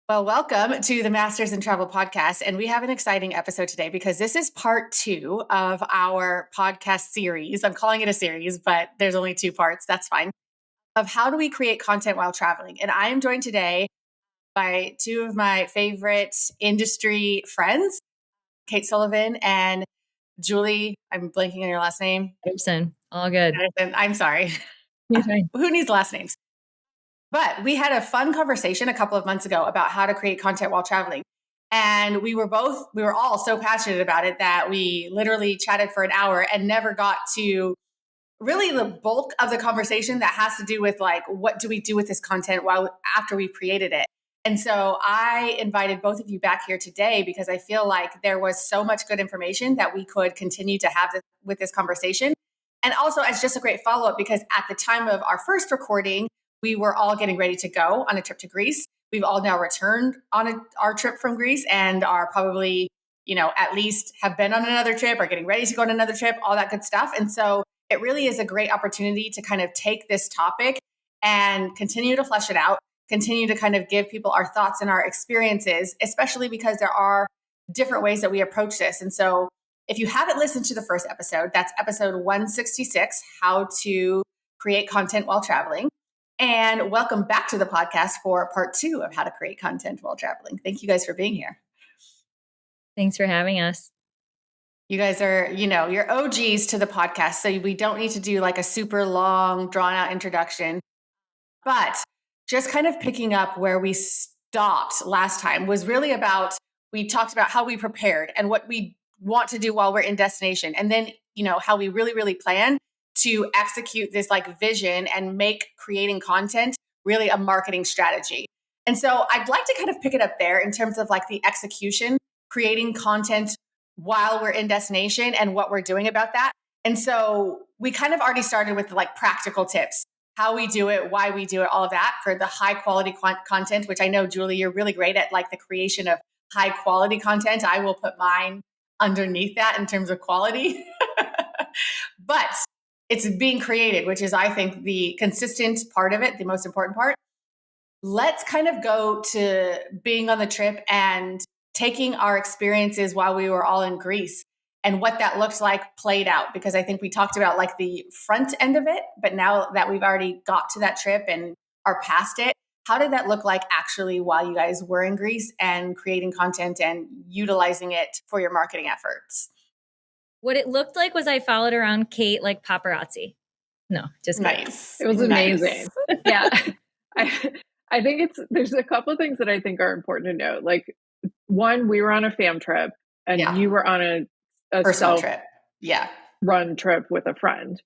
Well, welcome to the Masters in Travel podcast. And we have an exciting episode today because this is part 2 of our podcast series. I'm calling it a series, but there's only 2 parts. That's fine. Of how do we create content while traveling? And I am joined today by 2 of my favorite industry friends, Kate Sullivan and Julie. I'm blanking on your last name. Patterson. All good. Patterson. I'm sorry. Who needs last names? But we had a fun conversation a couple of months ago about how to create content while traveling. And we were all so passionate about it that we literally chatted for an hour and never got to really the bulk of the conversation that has to do with like, what do we do with this content after we've created it? And so I invited both of you back here today because I feel like there was so much good information that we could continue to have with this conversation. And also as just a great follow-up, because at the time of our first recording, we were all getting ready to go on a trip to Greece. We've all now returned on our trip from Greece and are probably, at least have been on another trip or getting ready to go on another trip, all that good stuff. And so it really is a great opportunity to kind of take this topic and continue to flesh it out, continue to kind of give people our thoughts and our experiences, especially because there are different ways that we approach this. And so if you haven't listened to the first episode, that's episode 166, How to Create Content While Traveling. And welcome back to the podcast for part 2 of how to create content while traveling. Thank you guys for being here. Thanks for having us. You guys are, you're OGs to the podcast, so we don't need to do like a super long, drawn out introduction. But just kind of picking up where we stopped last time was really about, we talked about how we prepared and what we want to do while we're in destination. And then, how we really, really plan to execute this like vision and make creating content really a marketing strategy. And so I'd like to kind of pick it up there in terms of like the execution, creating content while we're in destination and what we're doing about that. And so we kind of already started with like practical tips, how we do it, why we do it, all of that for the high quality content, which I know, Julie, you're really great at like the creation of high quality content. I will put mine underneath that in terms of quality. But it's being created, which is, I think, the consistent part of it, the most important part. Let's kind of go to being on the trip and taking our experiences while we were all in Greece and what that looked like played out. Because I think we talked about like the front end of it, but now that we've already got to that trip and are past it, how did that look like actually while you guys were in Greece and creating content and utilizing it for your marketing efforts? What it looked like was I followed around Kate like paparazzi. No, just kidding. Nice. It was amazing. Nice. Yeah. I think there's a couple of things that I think are important to note. Like one, we were on a fam trip and you were on a personal trip. Yeah. Run trip with a friend.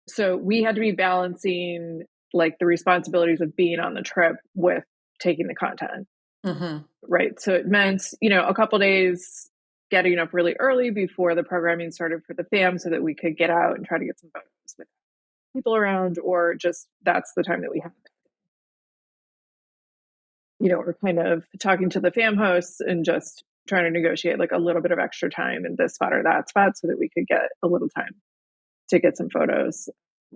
So we had to be balancing like the responsibilities of being on the trip with taking the content. Mm-hmm. Right. So it meant, a couple days getting up really early before the programming started for the fam so that we could get out and try to get some photos with people around, or just that's the time that we have. We're kind of talking to the fam hosts and just trying to negotiate like a little bit of extra time in this spot or that spot so that we could get a little time to get some photos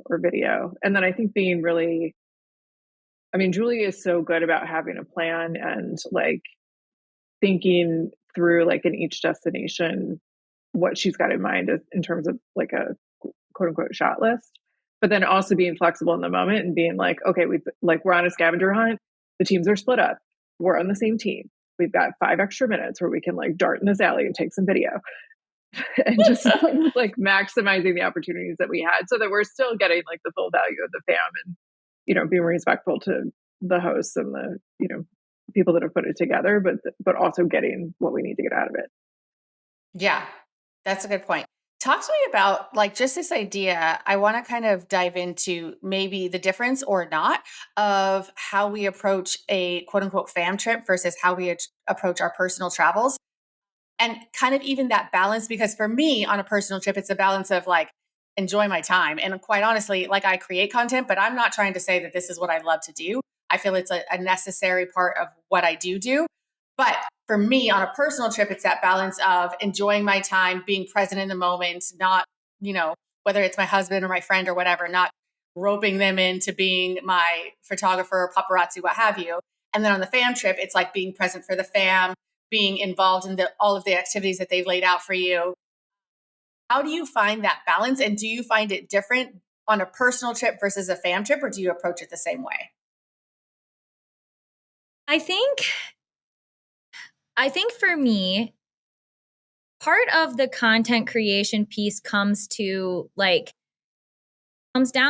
or video. And then I think Julie is so good about having a plan and like thinking through like in each destination what she's got in mind in terms of like a quote unquote shot list, but then also being flexible in the moment and being like, okay, we're on a scavenger hunt, the teams are split up, we're on the same team, we've got 5 extra minutes where we can like dart in this alley and take some video and just like maximizing the opportunities that we had so that we're still getting like the full value of the fam and being respectful to the hosts and the people that have put it together, but also getting what we need to get out of it. Yeah, that's a good point. Talk to me about like just this idea. I want to kind of dive into maybe the difference or not of how we approach a quote unquote fam trip versus how we approach our personal travels, and kind of even that balance. Because for me on a personal trip, it's a balance of like enjoy my time. And quite honestly, like I create content, but I'm not trying to say that this is what I love to do. I feel it's a necessary part of what I do. But for me on a personal trip, it's that balance of enjoying my time, being present in the moment, not, whether it's my husband or my friend or whatever, not roping them into being my photographer or paparazzi, what have you. And then on the fam trip, it's like being present for the fam, being involved in all of the activities that they've laid out for you. How do you find that balance? And do you find it different on a personal trip versus a fam trip, or do you approach it the same way? I think for me, part of the content creation piece comes down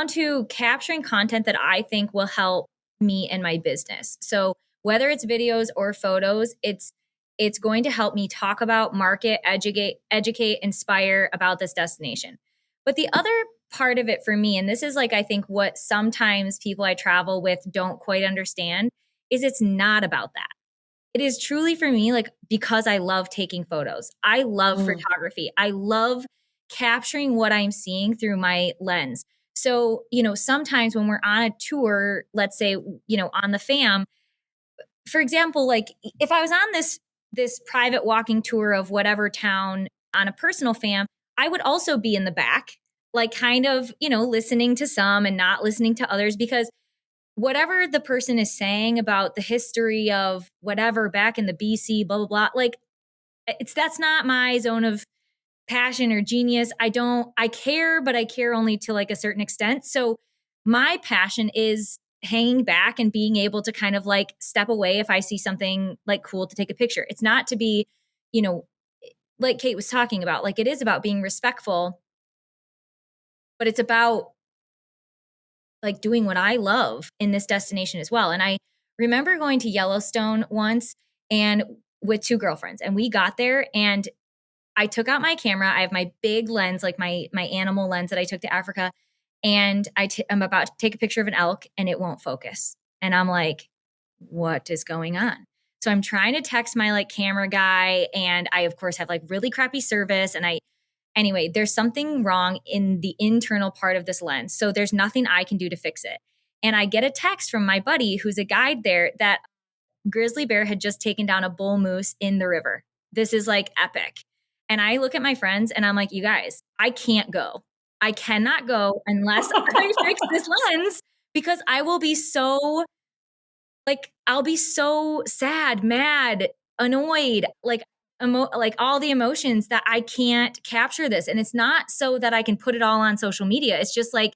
to capturing content that I think will help me and my business. So whether it's videos or photos, it's going to help me talk about, market, educate, inspire about this destination. But the other part of it for me, and this is like, I think what sometimes people I travel with don't quite understand, is it's not about that. It is truly for me, like, because I love taking photos. I love photography. I love capturing what I'm seeing through my lens. So, sometimes when we're on a tour, let's say, on the fam, for example, like if I was on this private walking tour of whatever town on a personal fam, I would also be in the back, like kind of, listening to some and not listening to others, because whatever the person is saying about the history of whatever back in the BC, blah, blah, blah, like that's not my zone of passion or genius. I care, but I care only to like a certain extent. So my passion is hanging back and being able to kind of like step away if I see something like cool to take a picture. It's not to be, like Kate was talking about, like it is about being respectful, but it's about like doing what I love in this destination as well. And I remember going to Yellowstone once and with two girlfriends, and we got there and I took out my camera. I have my big lens, like my animal lens that I took to Africa. And I'm about to take a picture of an elk and it won't focus. And I'm like, what is going on? So I'm trying to text my like camera guy. And I, of course, have like really crappy service. And anyway, there's something wrong in the internal part of this lens. So there's nothing I can do to fix it. And I get a text from my buddy who's a guide there that grizzly bear had just taken down a bull moose in the river. This is like epic. And I look at my friends and I'm like, you guys, I can't go. I cannot go unless I fix this lens, because I will be so like, I'll be so sad, mad, annoyed, like all the emotions that I can't capture this. And it's not so that I can put it all on social media. It's just like,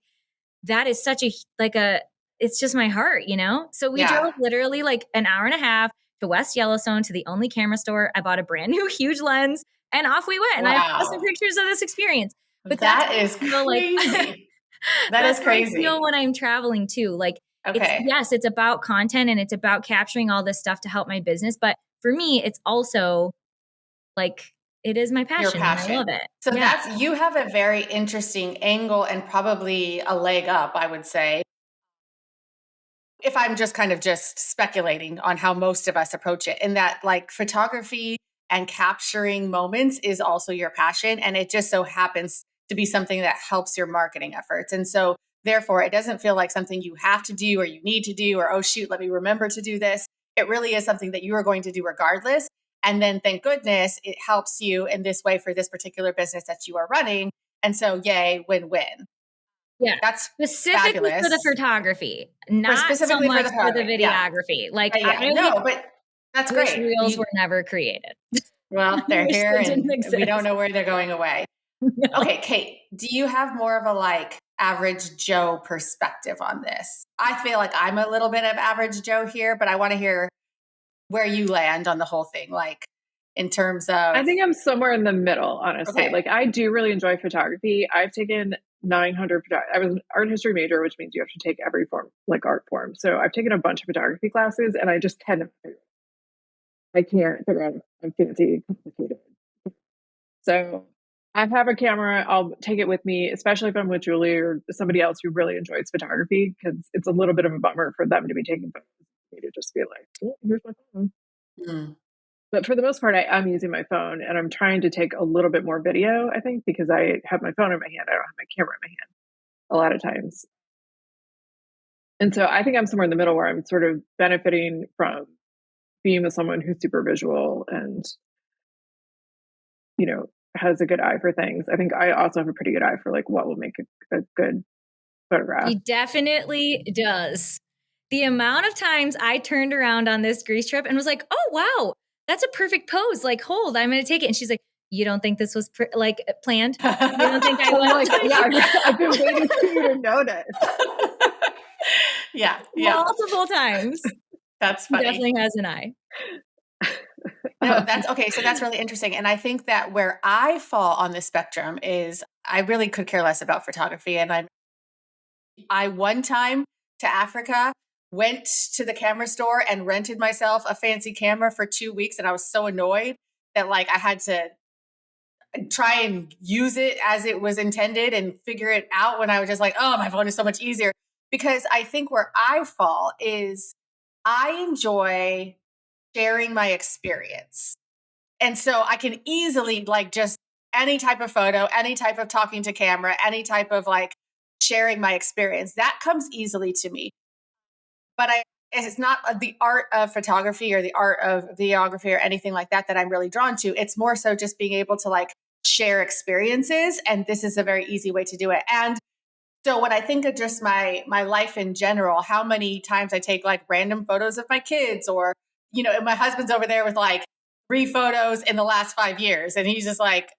that is such it's just my heart, So we drove literally like an hour and a half to West Yellowstone to the only camera store. I bought a brand new huge lens and off we went. And I have some pictures of this experience. But that is crazy. That is crazy. I feel when I'm traveling too. Like, it's about content and it's about capturing all this stuff to help my business. But for me, it's also like, it is my passion. Your passion. And I love it. So you have a very interesting angle and probably a leg up, I would say. If I'm just kind of just speculating on how most of us approach it, in that like photography and capturing moments is also your passion. And it just so happens to be something that helps your marketing efforts. And so therefore, it doesn't feel like something you have to do or you need to do, or, oh, shoot, let me remember to do this. It really is something that you are going to do regardless. And then thank goodness it helps you in this way for this particular business that you are running. And so yay, win-win. Yeah. That's specifically fabulous. For the photography, not so much for the videography. Yeah. Like, but that's great. Reels were never created. Well, they're here and we don't know where they're going away. No. Okay, Kate, do you have more of a like average Joe perspective on this? I feel like I'm a little bit of average Joe here, but I want to hear where you land on the whole thing. Like in terms of, I think I'm somewhere in the middle, honestly. Okay. Like I do really enjoy photography. I've taken 900, I was an art history major, which means you have to take every form, like art form. So I've taken a bunch of photography classes and I just tend to, I can't figure out, I'm fancy, complicated. So I have a camera. I'll take it with me, especially if I'm with Julie or somebody else who really enjoys photography, because it's a little bit of a bummer for them to be taking photos. Me to just be like, oh, here's my phone. Mm. But for the most part, I'm using my phone and I'm trying to take a little bit more video, I think, because I have my phone in my hand. I don't have my camera in my hand a lot of times. And so I think I'm somewhere in the middle where I'm sort of benefiting from being with someone who's super visual and, has a good eye for things. I think I also have a pretty good eye for like what will make a good photograph. He definitely does. The amount of times I turned around on this Greece trip and was like, oh, wow, that's a perfect pose. Like, hold, I'm going to take it. And she's like, you don't think this was planned? You don't think I I'm went? like, yeah, I've been waiting for you to notice. Yeah. Multiple times. That's He funny. definitely has an eye. No, that's okay. So that's really interesting. And I think that where I fall on the spectrum is I really could care less about photography. And I one time to Africa went to the camera store and rented myself a fancy camera for 2 weeks. And I was so annoyed that like I had to try and use it as it was intended and figure it out when I was just like, oh, my phone is so much easier. Because I think where I fall is I enjoy sharing my experience. And so I can easily like just any type of photo, any type of talking to camera, any type of like sharing my experience. That comes easily to me. But it's not the art of photography or the art of videography or anything like that that I'm really drawn to. It's more so just being able to like share experiences. And this is a very easy way to do it. And so when I think of just my life in general, how many times I take like random photos of my kids or, and my husband's over there with like 3 photos in the last 5 years. And he's just like,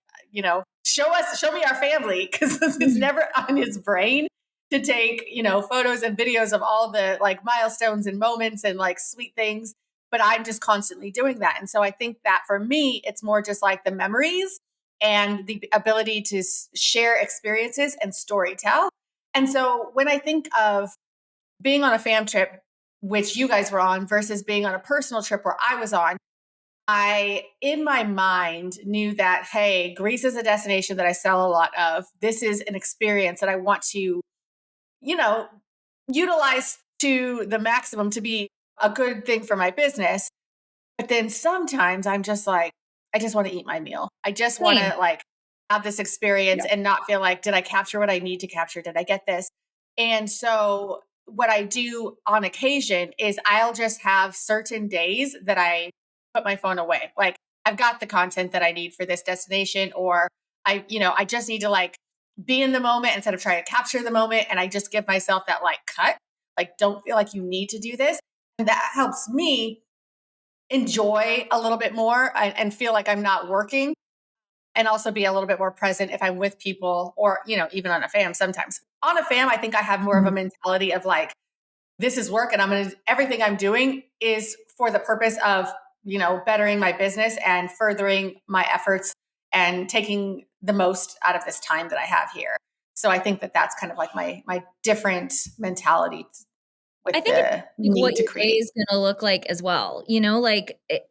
show me our family. Cause it's never on his brain to take, photos and videos of all the like milestones and moments and like sweet things. But I'm just constantly doing that. And so I think that for me, it's more just like the memories and the ability to share experiences and story tell. And so when I think of being on a fam trip, which you guys were on, versus being on a personal trip where I was on, I, in my mind, knew that, hey, Greece is a destination that I sell a lot of. This is an experience that I want to, utilize to the maximum to be a good thing for my business. But then sometimes I'm just like, I just want to eat my meal. I just want Same. to like have this experience Yeah. and not feel like, did I capture what I need to capture? Did I get this? And so what I do on occasion is I'll just have certain days that I put my phone away. Like I've got the content that I need for this destination, or I just need to like be in the moment instead of trying to capture the moment. And I just give myself that like cut, like don't feel like you need to do this. And that helps me enjoy a little bit more and feel like I'm not working, and also be a little bit more present if I'm with people or, even on a fam sometimes. On a fam, I think I have more of a mentality of like, this is work and everything I'm doing is for the purpose of, bettering my business and furthering my efforts and taking the most out of this time that I have here. So I think that that's kind of like my different mentality with I think it's the like what need to your day create. is going to look like as well.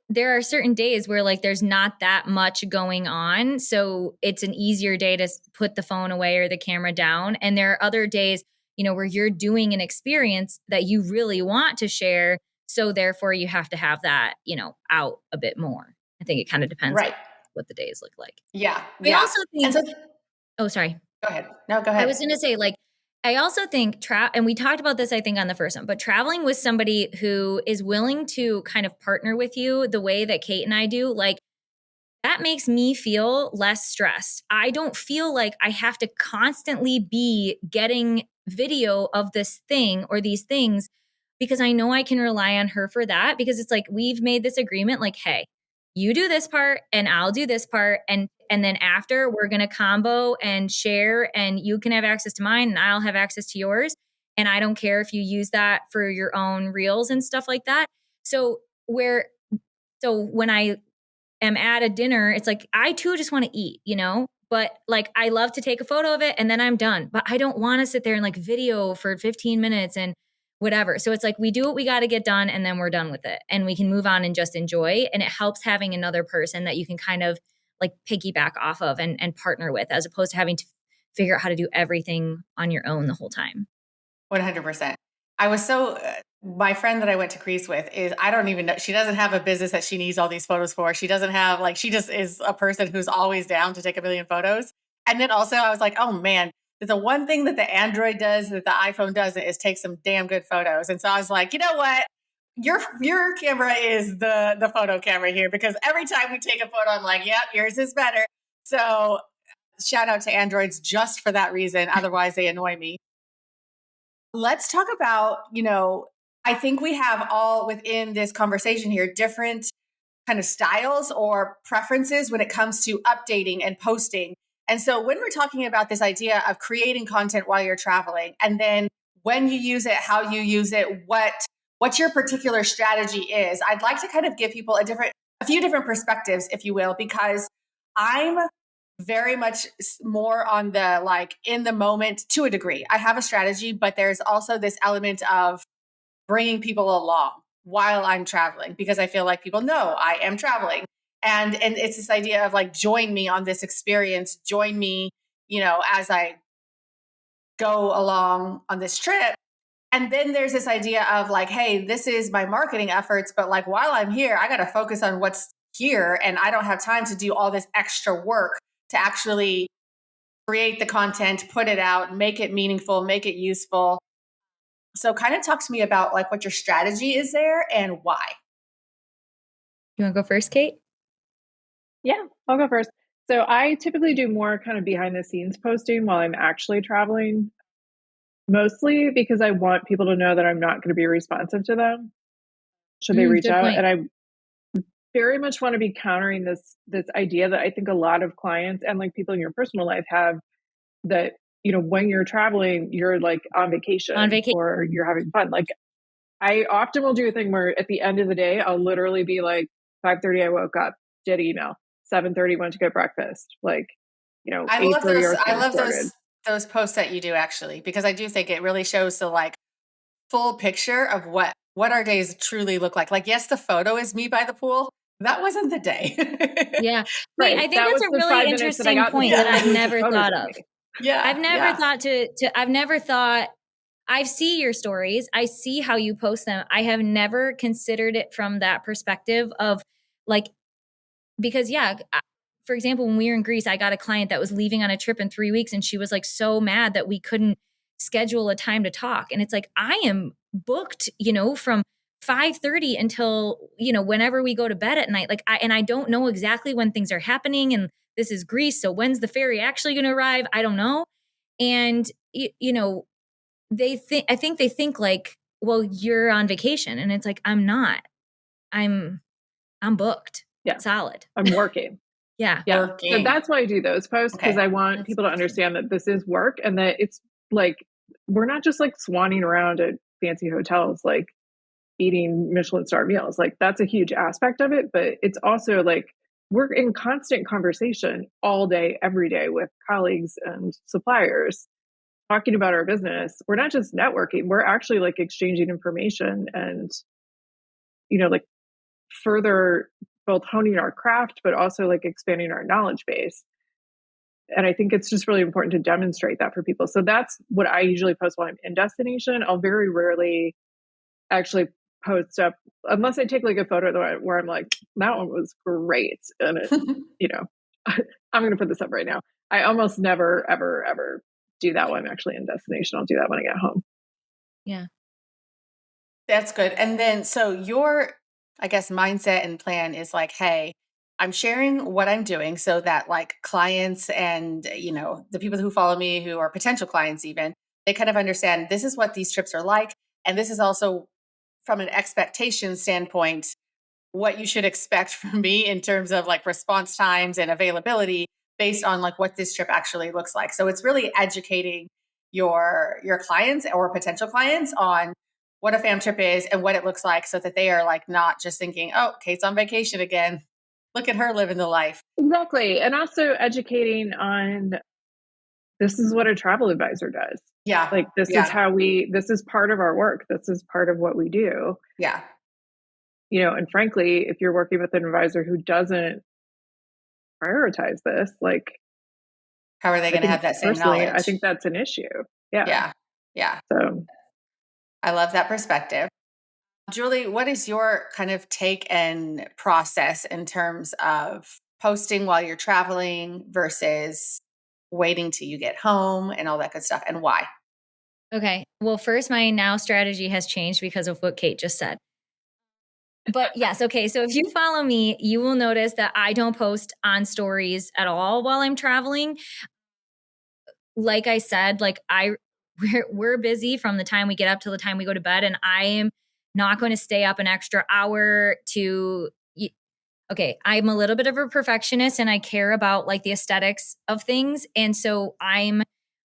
There are certain days where like there's not that much going on. So it's an easier day to put the phone away or the camera down. And there are other days, where you're doing an experience that you really want to share. So therefore you have to have that, out a bit more. I think it kind of depends on Right. what the days look like. Yeah. I Yeah. also And think, so oh, sorry. go ahead. No, go I ahead. was going to say, like, I also think, and we talked about this, I think, on the first one, but traveling with somebody who is willing to kind of partner with you the way that Kate and I do, like, that makes me feel less stressed. I don't feel like I have to constantly be getting video of this thing or these things because I know I can rely on her for that, because it's like we've made this agreement like, hey, you do this part and I'll do this part, and then after we're going to combo and share, and you can have access to mine and I'll have access to yours, and I don't care if you use that for your own reels and stuff like that. So when I am at a dinner, it's like I too just want to eat, but like I love to take a photo of it and then I'm done. But I don't want to sit there and like video for 15 minutes and whatever. So it's like we do what we got to get done and then we're done with it and we can move on and just enjoy. And it helps having another person that you can kind of like piggyback off of and partner with, as opposed to having to figure out how to do everything on your own the whole time. 100%. I was so, my friend that I went to Greece with is, I don't even know, she doesn't have a business that she needs all these photos for. She doesn't have, like, she just is a person who's always down to take a million photos. And then also I was like, oh man, the one thing that the Android does that the iPhone doesn't is take some damn good photos. And so I was like, you know what? Your camera is the photo camera here, because every time we take a photo, I'm like, yep, yours is better. So shout out to Androids just for that reason. Otherwise they annoy me. Let's talk about, I think we have all within this conversation here different kind of styles or preferences when it comes to updating and posting. And so when we're talking about this idea of creating content while you're traveling, and then when you use it, how you use it, what your particular strategy is, I'd like to kind of give people a few different perspectives, if you will, because I'm very much more on the like in the moment to a degree. I have a strategy, but there's also this element of bringing people along while I'm traveling because I feel like people know I am traveling. And it's this idea of like, join me on this experience, join me, as I go along on this trip. And then there's this idea of like, hey, this is my marketing efforts, but like while I'm here, I got to focus on what's here. And I don't have time to do all this extra work to actually create the content, put it out, make it meaningful, make it useful. So kind of talk to me about like what your strategy is there and why. You want to go first, Kate? Yeah, I'll go first. So I typically do more kind of behind the scenes posting while I'm actually traveling, mostly because I want people to know that I'm not going to be responsive to them should they reach out. Point. And I very much want to be countering this idea that I think a lot of clients and like people in your personal life have, that when you're traveling, you're like on vacation or you're having fun. Like I often will do a thing where at the end of the day, I'll literally be like 5:30, I woke up, did email, 7:30 went to get breakfast. Like, I love 8:30 those. I love started. those posts that you do actually, because I do think it really shows the like full picture of what our days truly look like. Like, yes, the photo is me by the pool. That wasn't the day. Yeah. Right. I think that that's was a the really 5 minutes interesting that I got point that I've never thought of. Yeah. I've never thought I see your stories. I see how you post them. I have never considered it from that perspective of like, because for example, when we were in Greece, I got a client that was leaving on a trip in 3 weeks and she was like so mad that we couldn't schedule a time to talk. And it's like, I am booked, from 5:30 until, whenever we go to bed at night. Like I don't know exactly when things are happening. And this is Greece. So when's the ferry actually going to arrive? I don't know. And, I think they think like, well, you're on vacation. And it's like, I'm not. I'm booked. Yeah. Solid. I'm working. Yeah. Yeah. Working. So that's why I do those posts, because I want people to understand that this is work and that it's like, we're not just like swanning around at fancy hotels, like eating Michelin star meals. Like that's a huge aspect of it, but it's also like we're in constant conversation all day, every day with colleagues and suppliers talking about our business. We're not just networking, we're actually like exchanging information and, like further both honing our craft, but also like expanding our knowledge base. And I think it's just really important to demonstrate that for people. So that's what I usually post while I'm in destination. I'll very rarely actually post up unless I take like a photo where I'm like, that one was great. And it, I'm going to put this up right now. I almost never, ever, ever do that when I'm actually in destination. I'll do that when I get home. Yeah. That's good. And then, so your, I guess, mindset and plan is like, hey, I'm sharing what I'm doing so that like clients and, the people who follow me who are potential clients even, they kind of understand this is what these trips are like. And this is also from an expectation standpoint, what you should expect from me in terms of like response times and availability based on like what this trip actually looks like. So it's really educating your clients or potential clients on what a fam trip is and what it looks like so that they are like not just thinking, oh, Kate's on vacation again. Look at her living the life. Exactly. And also educating on this is what a travel advisor does. Yeah. Like this is part of our work. This is part of what we do. Yeah. And frankly, if you're working with an advisor who doesn't prioritize this, like how are they going to have that same knowledge? I think that's an issue. Yeah. Yeah. Yeah. So I love that perspective. Julie, what is your kind of take and process in terms of posting while you're traveling versus waiting till you get home and all that good stuff, and why? Okay. Well, first, my now strategy has changed because of what Kate just said. But yes, okay. So if you follow me, you will notice that I don't post on stories at all while I'm traveling. Like I said, like we're busy from the time we get up till the time we go to bed, and I am not going to stay up an extra hour to, okay, I'm a little bit of a perfectionist and I care about like the aesthetics of things. And so I'm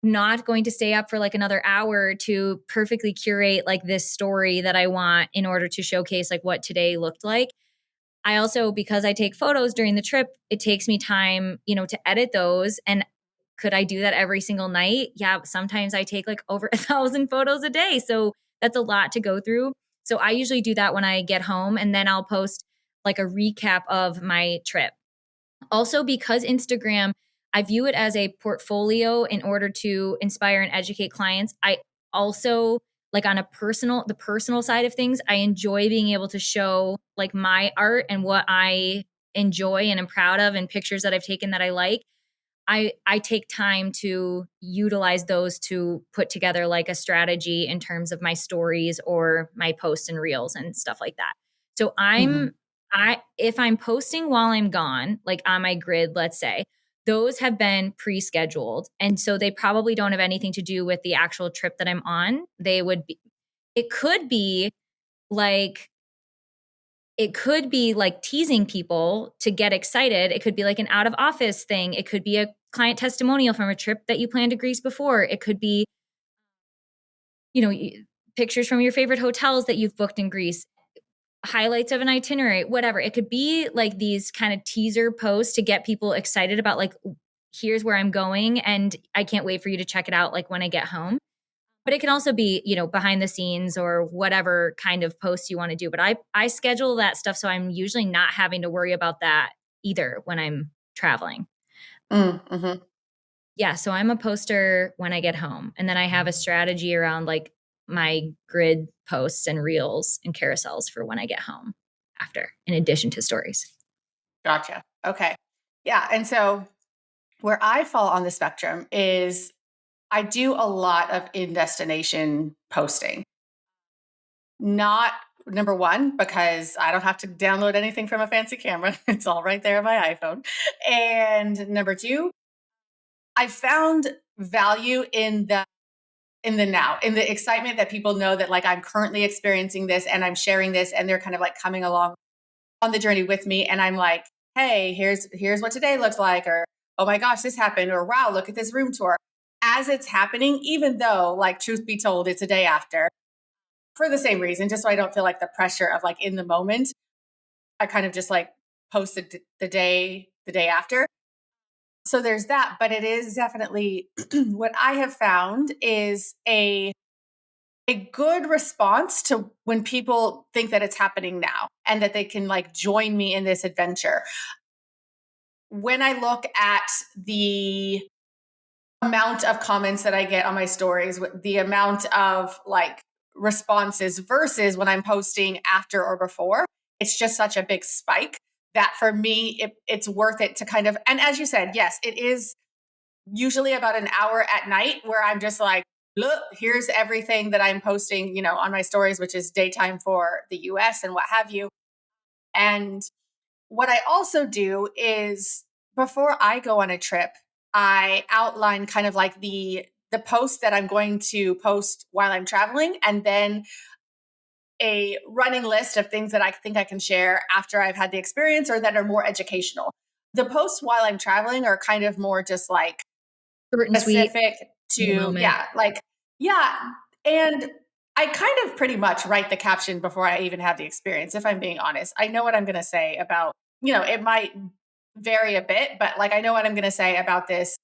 not going to stay up for like another hour to perfectly curate like this story that I want in order to showcase like what today looked like. I also, because I take photos during the trip, it takes me time, to edit those. And could I do that every single night? Yeah, sometimes I take like over 1,000 photos a day. So that's a lot to go through. So I usually do that when I get home, and then I'll post like a recap of my trip. Also, because Instagram, I view it as a portfolio in order to inspire and educate clients. I also, like on the personal side of things, I enjoy being able to show like my art and what I enjoy and am proud of, and pictures that I've taken that I like. I take time to utilize those to put together like a strategy in terms of my stories or my posts and reels and stuff like that. So Mm-hmm. if I'm posting while I'm gone, like on my grid, let's say, those have been pre-scheduled. And so they probably don't have anything to do with the actual trip that I'm on. It could be like teasing people to get excited. It could be like an out of office thing. It could be a client testimonial from a trip that you planned to Greece before. It could be, pictures from your favorite hotels that you've booked in Greece, highlights of an itinerary, whatever. It could be like these kind of teaser posts to get people excited about like, here's where I'm going and I can't wait for you to check it out like when I get home. But it can also be, behind the scenes or whatever kind of posts you want to do. But I schedule that stuff, so I'm usually not having to worry about that either when I'm traveling. Mm-hmm. Yeah, so I'm a poster when I get home. And then I have a strategy around like my grid posts and reels and carousels for when I get home after, in addition to stories. Gotcha. Okay. Yeah. And so where I fall on the spectrum is I do a lot of in destination posting. Not number one, because I don't have to download anything from a fancy camera. It's all right there on my iPhone. And number two, I found value in the now, in the excitement that people know that like I'm currently experiencing this and I'm sharing this and they're kind of like coming along on the journey with me. And I'm like, hey, here's what today looks like, or oh my gosh, this happened, or wow, look at this room tour. As it's happening, even though, like, truth be told, it's a day after, for the same reason, just so I don't feel like the pressure of like in the moment. I kind of just like posted the day after. So there's that, but it is definitely what I have found is a good response to when people think that it's happening now and that they can like join me in this adventure. When I look at the amount of comments that I get on my stories, with the amount of like responses versus when I'm posting after or before, it's just such a big spike that for me, it's worth it to kind of, and as you said, yes, it is usually about an hour at night where I'm just like, look, here's everything that I'm posting, on my stories, which is daytime for the US and what have you. And what I also do is before I go on a trip, I outline kind of like the post that I'm going to post while I'm traveling, and then a running list of things that I think I can share after I've had the experience or that are more educational. The posts while I'm traveling are kind of more just like Short and sweet specific in the to, moment. yeah, like, yeah. And I kind of pretty much write the caption before I even have the experience, if I'm being honest. I know what I'm going to say about, it might vary a bit, but like I know what I'm going to say about this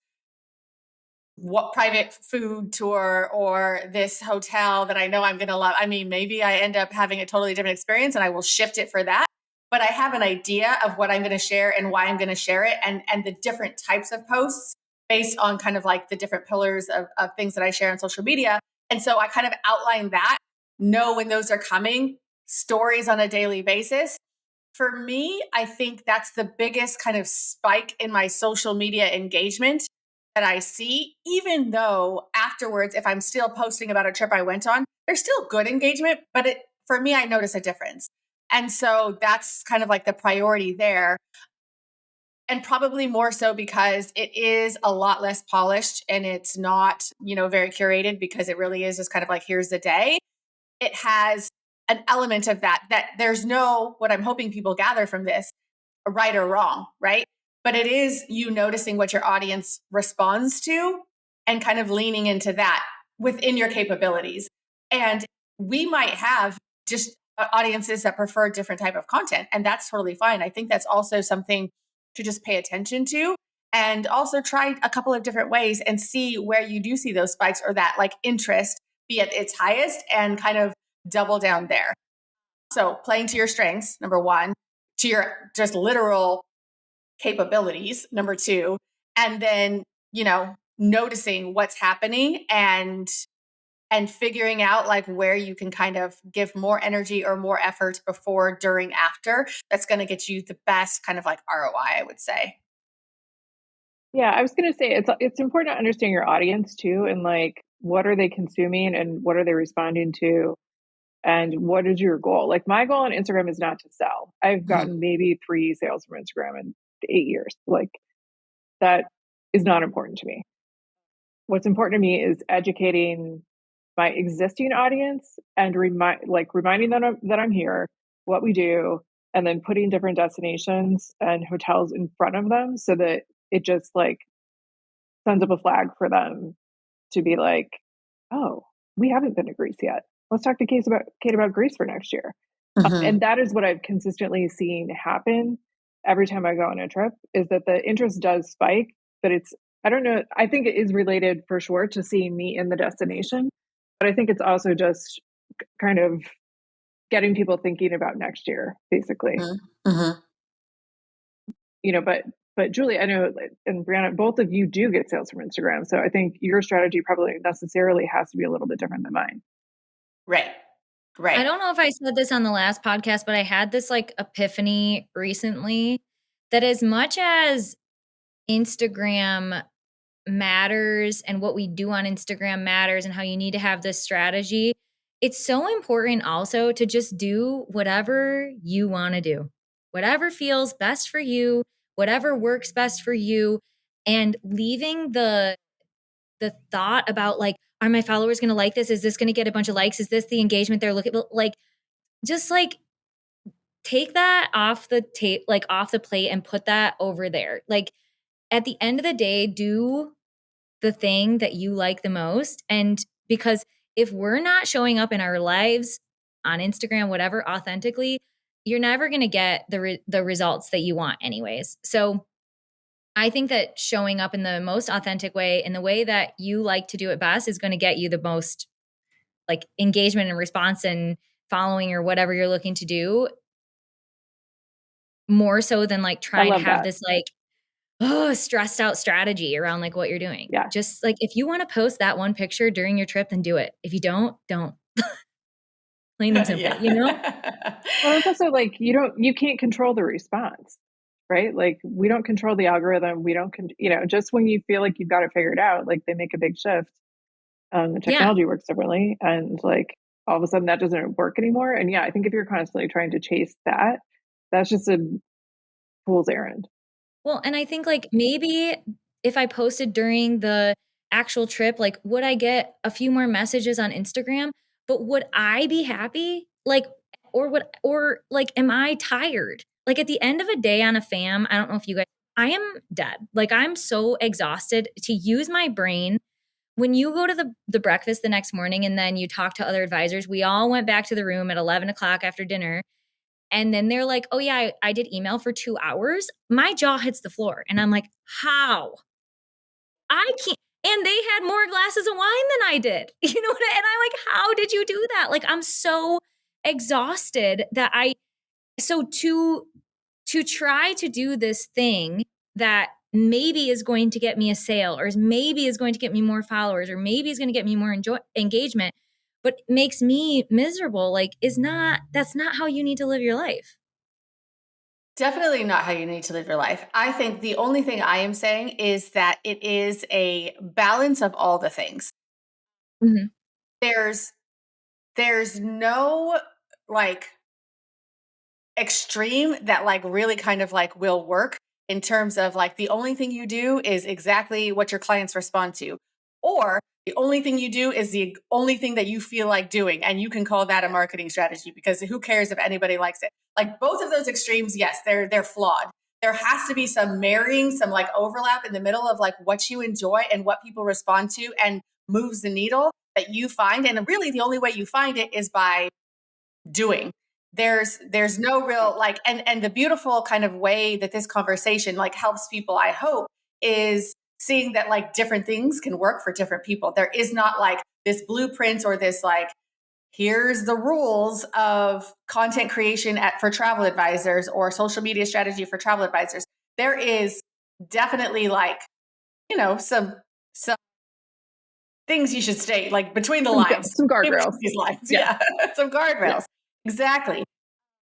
what private food tour or this hotel that I know I'm going to love. I mean, maybe I end up having a totally different experience and I will shift it for that. But I have an idea of what I'm going to share and why I'm going to share it, and the different types of posts based on kind of like the different pillars of things that I share on social media. And so I kind of outline that, know when those are coming, stories on a daily basis. For me, I think that's the biggest kind of spike in my social media engagement that I see, even though afterwards, if I'm still posting about a trip I went on, there's still good engagement, but for me, I notice a difference. And so that's kind of like the priority there. And probably more so because it is a lot less polished and it's not, very curated, because it really is just kind of like, here's the day. It has an element of that there's no, what I'm hoping people gather from this, right or wrong, right? But it is you noticing what your audience responds to and kind of leaning into that within your capabilities. And we might have just audiences that prefer different type of content, and that's totally fine. I think that's also something to just pay attention to, and also try a couple of different ways and see where you do see those spikes or that like interest be at its highest, and kind of double down there. So playing to your strengths, number one, to your just literal capabilities, number two, and then, noticing what's happening and figuring out like where you can kind of give more energy or more effort before, during, after. That's going to get you the best kind of like ROI, I would say. Yeah, I was going to say it's important to understand your audience too, and like what are they consuming and what are they responding to, and what is your goal? Like my goal on Instagram is not to sell. I've Mhm. gotten maybe 3 sales from Instagram in 8 years. Like that is not important to me. What's important to me is educating my existing audience and reminding them that I'm here, what we do, and then putting different destinations and hotels in front of them so that it just like sends up a flag for them to be like, oh, we haven't been to Greece yet. Let's talk to Kate about Greece for next year. Mhm. And that is what I've consistently seen happen every time I go on a trip, is that the interest does spike, but I don't know, I think it is related for sure to seeing me in the destination, but I think it's also just kind of getting people thinking about next year, basically. Mhm. Mhm. But Julie, I know, and Brianna, both of you do get sales from Instagram. So I think your strategy probably necessarily has to be a little bit different than mine. Right. I Right. don't know if I said this on the last podcast, but I had this like epiphany recently that as much as Instagram matters and what we do on Instagram matters and how you need to have this strategy, it's so important also to just do whatever you want to do, whatever feels best for you, whatever works best for you, and leaving the thought about like, are my followers going to like this? Is this going to get a bunch of likes? Is this the engagement they're looking for? Like, just like take that off the tape, like off the plate and put that over there. Like at the end of the day, do the thing that you like the most. And because if we're not showing up in our lives on Instagram, whatever, authentically, you're never going to get the results that you want anyways. So I think that showing up in the most authentic way, in the way that you like to do it best, is going to get you the most like engagement and response and following or whatever you're looking to do, more so than like I trying to love have that. this like stressed out strategy around like what you're doing. Yeah. Just like if you want to post that one picture during your trip, then do it. If you don't. Plain and simple, you know? Yeah. Well, it's also like you can't control the response, right? Like we don't control the algorithm. We don't, just when you feel like you've got it figured out, like they make a big shift. The Yeah. technology works differently, and like all of a sudden that doesn't work anymore. And yeah, I think if you're constantly trying to chase that, that's just a fool's errand. Well, and I think like maybe if I posted during the actual trip, like would I get a few more messages on Instagram? But would I be happy? Like, or like, am I tired? Like at the end of a day on a fam, I don't know if you guys, I am dead. Like I'm so exhausted to use my brain. When you go to the breakfast the next morning and then you talk to other advisors, we all went back to the room at 11 o'clock after dinner. And then they're like, oh, yeah, I did email for 2 hours. My jaw hits the floor. And I'm like, how? I can't. And they had more glasses of wine than I did. You know what? And I'm like, how did you do that? Like, I'm so exhausted that so to try to do this thing that maybe is going to get me a sale or maybe is going to get me more followers or maybe is going to get me more engagement, but makes me miserable, like that's not how you need to live your life. Definitely not how you need to live your life. I think the only thing I am saying is that it is a balance of all the things. Mhm. There's there's no like extreme that like really kind of like will work in terms of like the only thing you do is exactly what your clients respond to. Or The only thing you do is the only thing that you feel like doing. And you can call that a marketing strategy, because who cares if anybody likes it? Like both of those extremes, yes, they're flawed. There has to be some marrying, some like overlap in the middle of like what you enjoy and what people respond to and moves the needle that you find. And really the only way you find it is by doing. There's no real like, and the beautiful kind of way that this conversation like helps people, I hope, is seeing that like different things can work for different people. There is not like this blueprint or this like, here's the rules of content creation for travel advisors or social media strategy for travel advisors. There is definitely like, some things you should state like between the lines. Some guardrails. These lines. Yeah. Some guardrails. Yeah. Exactly.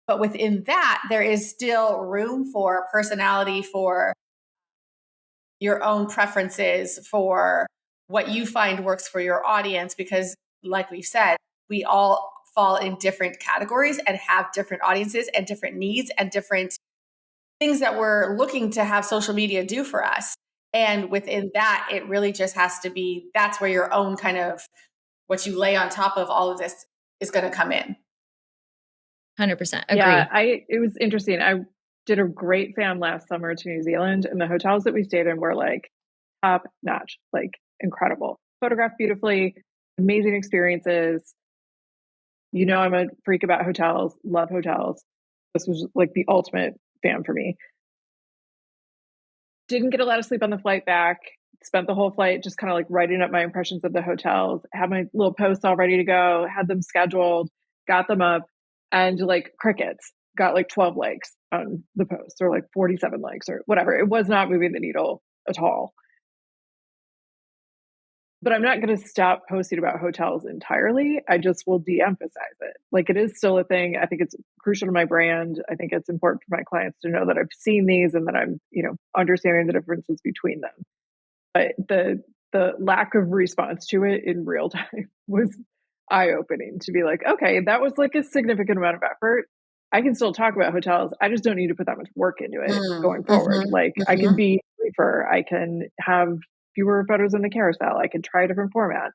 But within that, there is still room for personality, for your own preferences, for what you find works for your audience. Because like we've said, we all fall in different categories and have different audiences and different needs and different things that we're looking to have social media do for us. And within that, it really just has to be, that's where your own kind of what you lay on top of all of this is going to come in. 100% agree. Yeah, it was interesting. I did a great fam last summer to New Zealand, and the hotels that we stayed in were like top notch, like incredible, photographed beautifully, amazing experiences. I'm a freak about hotels, love hotels. This was like the ultimate fam for me. Didn't get a lot of sleep on the flight back. Spent the whole flight just kind of like writing up my impressions of the hotels, had my little posts all ready to go, had them scheduled, got them up, and like crickets. Got like 12 likes on the post, or like 47 likes or whatever. It was not moving the needle at all. But I'm not going to stop posting about hotels entirely. I just will de-emphasize it. Like it is still a thing. I think it's crucial to my brand. I think it's important for my clients to know that I've seen these and that I'm, understanding the differences between them. But the lack of response to it in real time was eye-opening, to be like, okay, that was like a significant amount of effort. I can still talk about hotels. I just don't need to put that much work into it going forward. Like I can be briefer. I can have fewer photos in the carousel. I can try different formats.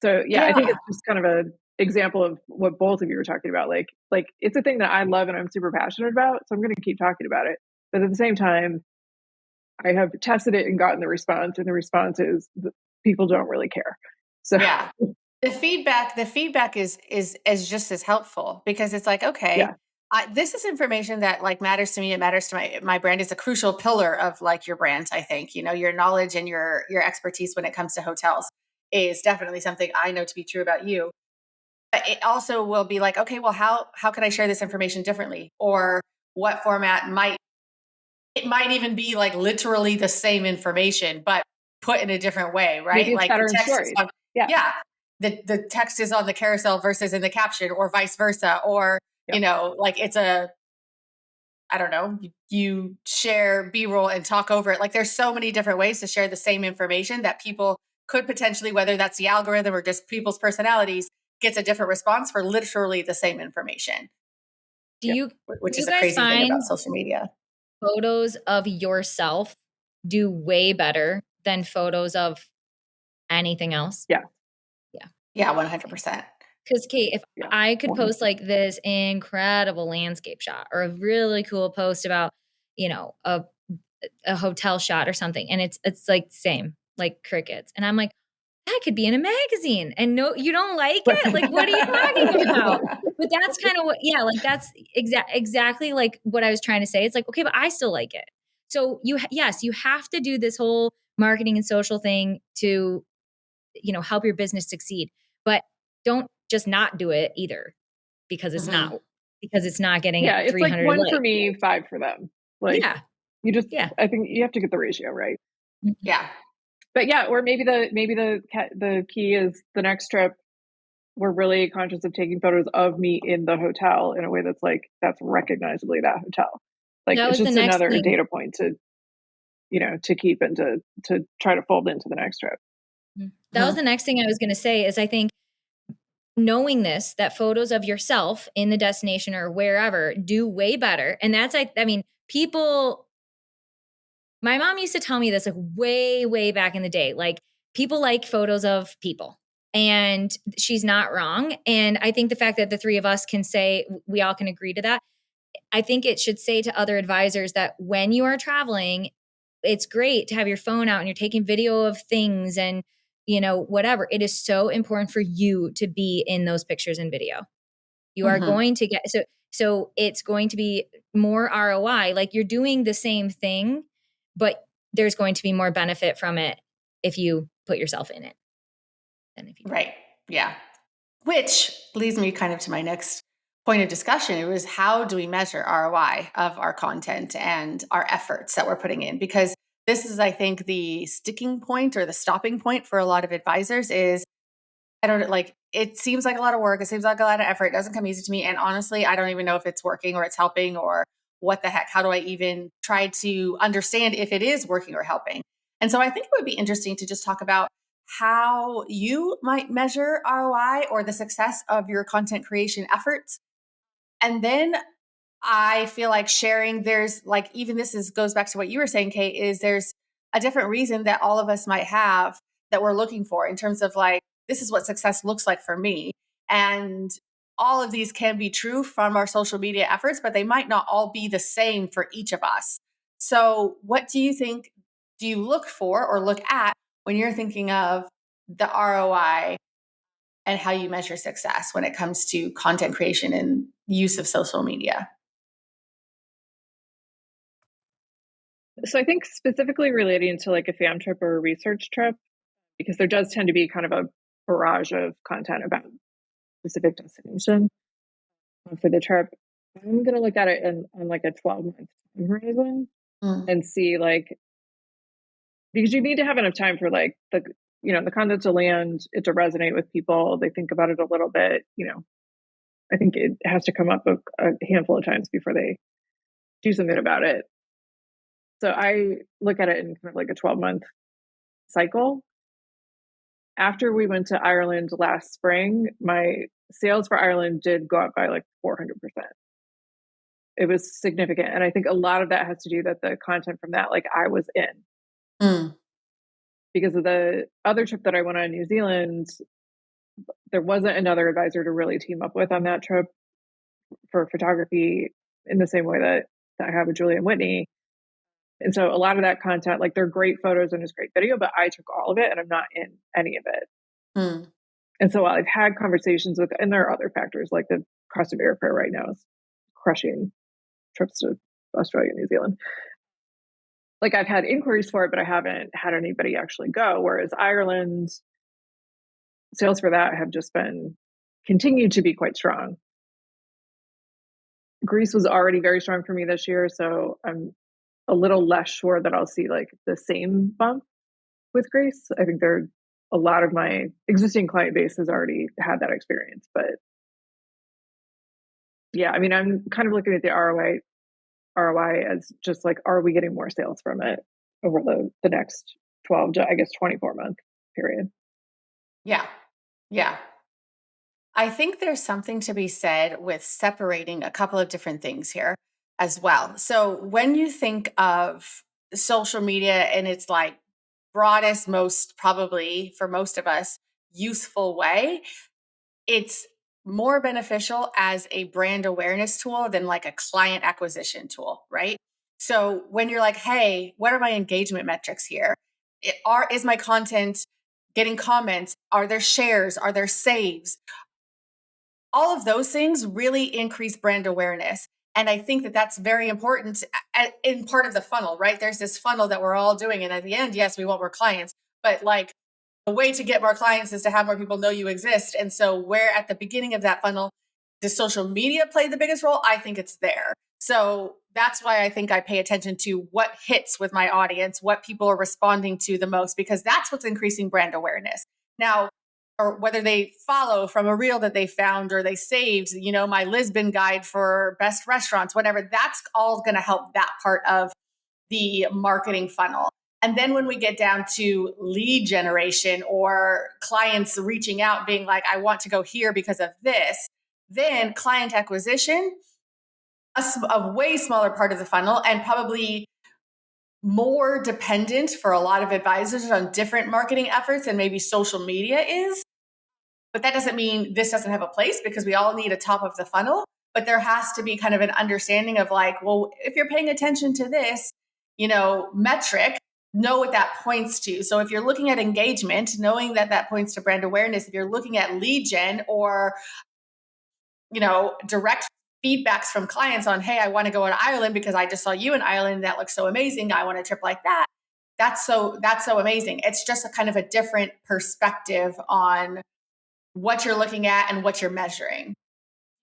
So yeah, I think it's just kind of an example of what both of you were talking about. Like it's a thing that I love and I'm super passionate about. So I'm going to keep talking about it. But at the same time, I have tested it and gotten the response, and the response is that people don't really care. So yeah, the feedback is just as helpful, because it's like, okay, this is information that like matters to me. It matters to my brand. Is a crucial pillar of like your brand. I think, your knowledge and your expertise when it comes to hotels is definitely something I know to be true about you. But it also will be like, okay, well, how can I share this information differently, or what format it might even be like literally the same information, but put in a different way, right? Maybe it's like better the in text stories. is on, the text is on the carousel versus in the caption, or vice versa, or like it's I don't know, you share B-roll and talk over it. Like there's so many different ways to share the same information that people could potentially, whether that's the algorithm or just people's personalities, gets a different response for literally the same information. Which is a crazy thing about social media. Photos of yourself do way better than photos of anything else? Yeah. 100%. Because Kate, if I could post like this incredible landscape shot, or a really cool post about, a hotel shot or something, and it's like same, like crickets, and I'm like, that could be in a magazine, and no, you don't like it? Like, what are you talking about? But that's kind of what, like that's exactly like what I was trying to say. It's like, okay, but I still like it. So you have to do this whole marketing and social thing to, help your business succeed, but don't just not do it either, because it's not getting it's 300 like 1 likes. for me, 5 for them. Like you just I think you have to get the ratio right. Yeah. But or maybe the key is the next trip we're really conscious of taking photos of me in the hotel in a way that's recognizably that hotel. Like it's just another data point to to keep and to try to fold into the next trip. That was the next thing I was going to say, is I think knowing this, that photos of yourself in the destination or wherever do way better. And that's people, my mom used to tell me this like way, way back in the day, like people like photos of people. And she's not wrong. And I think the fact that the three of us can say, we all can agree to that. I think it should say to other advisors that when you are traveling, it's great to have your phone out and you're taking video of things and, whatever. It is so important for you to be in those pictures and video. You are going to get, so it's going to be more ROI. Like you're doing the same thing, but there's going to be more benefit from it if you put yourself in it than if you don't. Right. Yeah. Which leads me kind of to my next point of discussion. It was, how do we measure ROI of our content and our efforts that we're putting in? Because this is, I think, the sticking point or the stopping point for a lot of advisors is, it seems like a lot of work. It seems like a lot of effort. It doesn't come easy to me. And honestly, I don't even know if it's working or it's helping or what the heck. How do I even try to understand if it is working or helping? And so I think it would be interesting to just talk about how you might measure ROI or the success of your content creation efforts. And then I feel like sharing, there's like, even goes back to what you were saying, Kate, is there's a different reason that all of us might have that we're looking for in terms of like, this is what success looks like for me. And all of these can be true from our social media efforts, but they might not all be the same for each of us. So what do you think, do you look for or look at when you're thinking of the ROI and how you measure success when it comes to content creation and use of social media? So I think specifically relating to like a fam trip or a research trip, because there does tend to be kind of a barrage of content about specific destination for the trip. I'm going to look at it on like a 12-month time horizon and see like, because you need to have enough time for like the content to land, it to resonate with people. They think about it a little bit, I think it has to come up a handful of times before they do something about it. So I look at it in kind of like a 12-month cycle. After we went to Ireland last spring, my sales for Ireland did go up by like 400%. It was significant. And I think a lot of that has to do that the content from that, like I was in. Because of the other trip that I went on in New Zealand, there wasn't another advisor to really team up with on that trip for photography in the same way that I have with Julia and Whitney. And so a lot of that content, like they're great photos and it's great video, but I took all of it and I'm not in any of it. And so while I've had conversations with, and there are other factors like the cost of airfare right now is crushing trips to Australia and New Zealand. Like I've had inquiries for it, but I haven't had anybody actually go. Whereas Ireland, sales for that have just continued to be quite strong. Greece was already very strong for me this year. So I'm a little less sure that I'll see like the same bump with Greece. I think a lot of my existing client base has already had that experience, but yeah, I mean, I'm kind of looking at the ROI as just like, are we getting more sales from it over the next 12 to, I guess, 24-month period? Yeah. Yeah. I think there's something to be said with separating a couple of different things here as well. So when you think of social media in its like broadest, most probably for most of us, useful way, it's more beneficial as a brand awareness tool than like a client acquisition tool, right? So when you're like, hey, what are my engagement metrics here? Is my content getting comments? Are there shares? Are there saves? All of those things really increase brand awareness. And I think that that's very important in part of the funnel, right? There's this funnel that we're all doing. And at the end, yes, we want more clients, but like the way to get more clients is to have more people know you exist. And so where at the beginning of that funnel, does social media play the biggest role? I think it's there. So that's why I think I pay attention to what hits with my audience, what people are responding to the most, because that's what's increasing brand awareness. Now, or whether they follow from a reel that they found or they saved, my Lisbon guide for best restaurants, whatever, that's all going to help that part of the marketing funnel. And then when we get down to lead generation or clients reaching out being like, I want to go here because of this, then client acquisition, a way smaller part of the funnel and probably more dependent for a lot of advisors on different marketing efforts than maybe social media is. But that doesn't mean this doesn't have a place, because we all need a top of the funnel. But there has to be kind of an understanding of like, well, if you're paying attention to this, metric, know what that points to. So if you're looking at engagement, knowing that that points to brand awareness, if you're looking at lead gen or, direct feedbacks from clients on, hey, I want to go on Ireland because I just saw you in Ireland. That looks so amazing. I want a trip like that. That's so amazing. It's just a kind of a different perspective on what you're looking at and what you're measuring.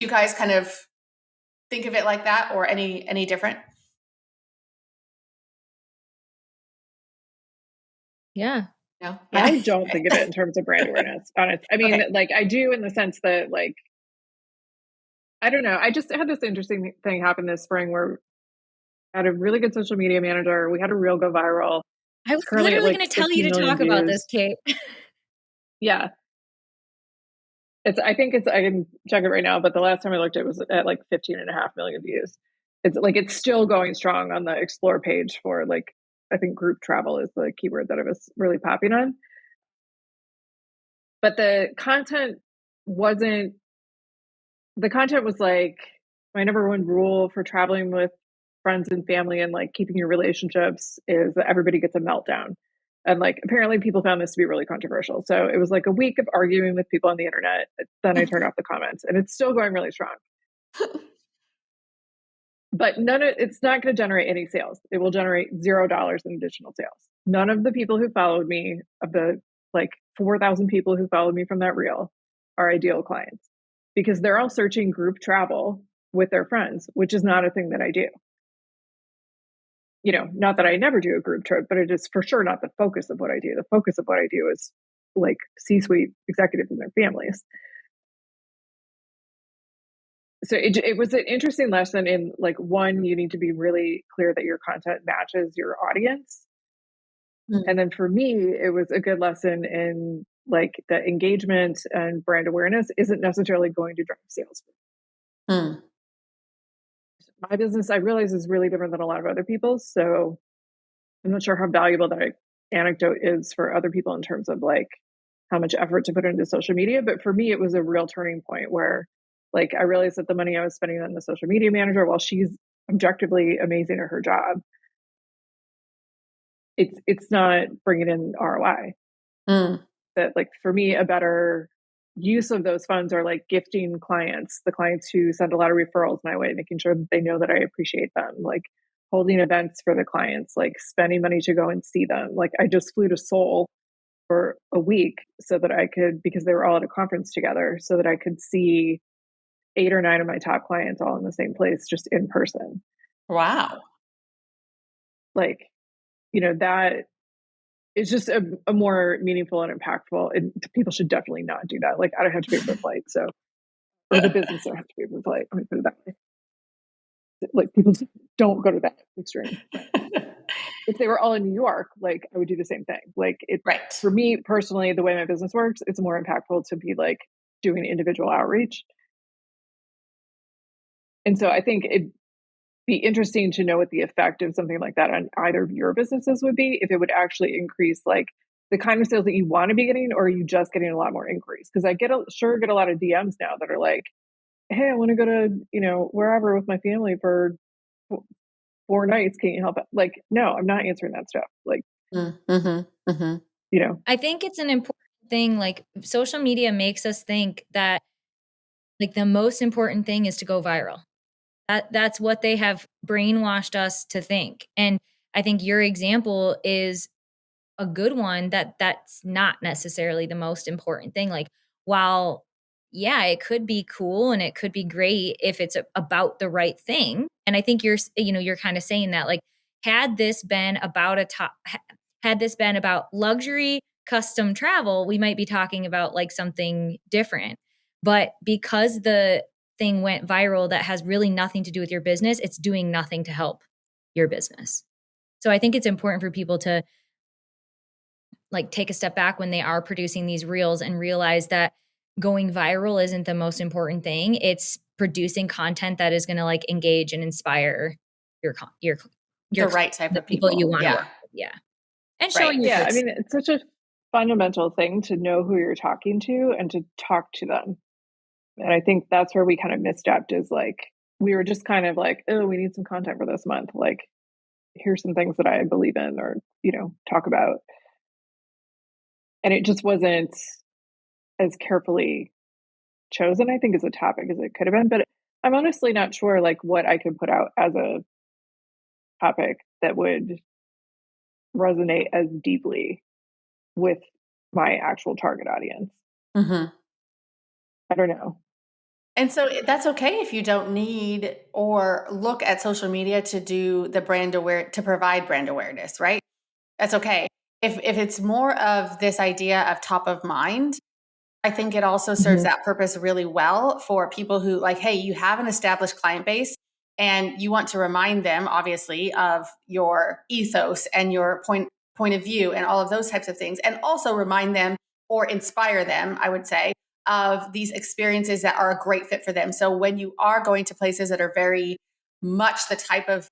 You guys kind of think of it like that, or any different? Yeah. No? I Yeah. don't think of it in terms of brand awareness, honest. I mean, Okay. like I do in the sense that like, I don't know. I just had this interesting thing happen this spring where I had a really good social media manager. We had a reel go viral. I It's was currently at literally like going to tell you 15 to million talk about this, views. Kate. Yeah. I can check it right now, but the last time I looked, it was at like 15.5 million views. It's still going strong on the explore page for like, I think group travel is the keyword that it was really popping on. But wasn't, the content was like, my number one rule for traveling with friends and family and like keeping your relationships is that everybody gets a meltdown. And like, apparently people found this to be really controversial. So it was like a week of arguing with people on the internet. Then I turned off the comments, and it's still going really strong. But it's not going to generate any sales. It will generate $0 in additional sales. None of the people who followed me, of the like 4,000 people who followed me from that reel, are ideal clients, because they're all searching group travel with their friends, which is not a thing that I do. Not that I never do a group trip, but it is for sure not the focus of what I do. The focus of what I do is like C-suite executives and their families. So it was an interesting lesson in like, one, you need to be really clear that your content matches your audience. And then for me, it was a good lesson in like that engagement and brand awareness isn't necessarily going to drive sales. Mm. My business, I realize, is really different than a lot of other people's. So I'm not sure how valuable that anecdote is for other people in terms of like how much effort to put into social media. But for me, it was a real turning point where like I realized that the money I was spending on the social media manager, while she's objectively amazing at her job, it's not bringing in ROI. That like for me, a better use of those funds are like gifting clients, the clients who send a lot of referrals my way, making sure that they know that I appreciate them, like holding events for the clients, like spending money to go and see them. Like I just flew to Seoul for a week so that I could, because they were all at a conference together, so that I could see 8 or 9 of my top clients all in the same place, just in person. Wow. Like, that is just a more meaningful and impactful, and people should definitely not do that. Like I don't have to pay for a flight. So, or the business don't have to pay for a flight. Let me put it that way. Like people don't go to that extreme. If they were all in New York, like I would do the same thing. Like Right. for me personally, the way my business works, it's more impactful to be like doing individual outreach. And so I think it'd be interesting to know what the effect of something like that on either of your businesses would be, if it would actually increase like the kind of sales that you want to be getting, or are you just getting a lot more inquiries? Because I get a lot of DMs now that are like, hey, I want to go to, wherever with my family for 4 nights. Can you help? Like, no, I'm not answering that stuff. Like, I think it's an important thing. Like social media makes us think that like the most important thing is to go viral. That's what they have brainwashed us to think. And I think your example is a good one, that's not necessarily the most important thing. Like, while, yeah, it could be cool and it could be great if it's about the right thing. And I think you're kind of saying that, like, had this been about luxury custom travel, we might be talking about like something different. But because the thing went viral that has really nothing to do with your business, it's doing nothing to help your business. So I think it's important for people to like take a step back when they are producing these reels and realize that going viral isn't the most important thing. It's producing content that is going to like engage and inspire your your the right type the of people you people. want to Yeah. work with. Yeah. And Right. showing your Yeah, I face. mean, it's such a fundamental thing to know who you're talking to and to talk to them. And I think that's where we kind of misstepped is like, we were just kind of like, oh, we need some content for this month. Like, here's some things that I believe in or, talk about. And it just wasn't as carefully chosen, I think, as a topic as it could have been. But I'm honestly not sure like what I could put out as a topic that would resonate as deeply with my actual target audience. Mm-hmm. I don't know. And so that's okay if you don't need or look at social media to do the to provide brand awareness, right? That's okay. If it's more of this idea of top of mind, I think it also serves Mhm. that purpose really well for people who like, hey, you have an established client base and you want to remind them obviously of your ethos and your point of view and all of those types of things. And also remind them or inspire them, I would say, of these experiences that are a great fit for them. So when you are going to places that are very much the type of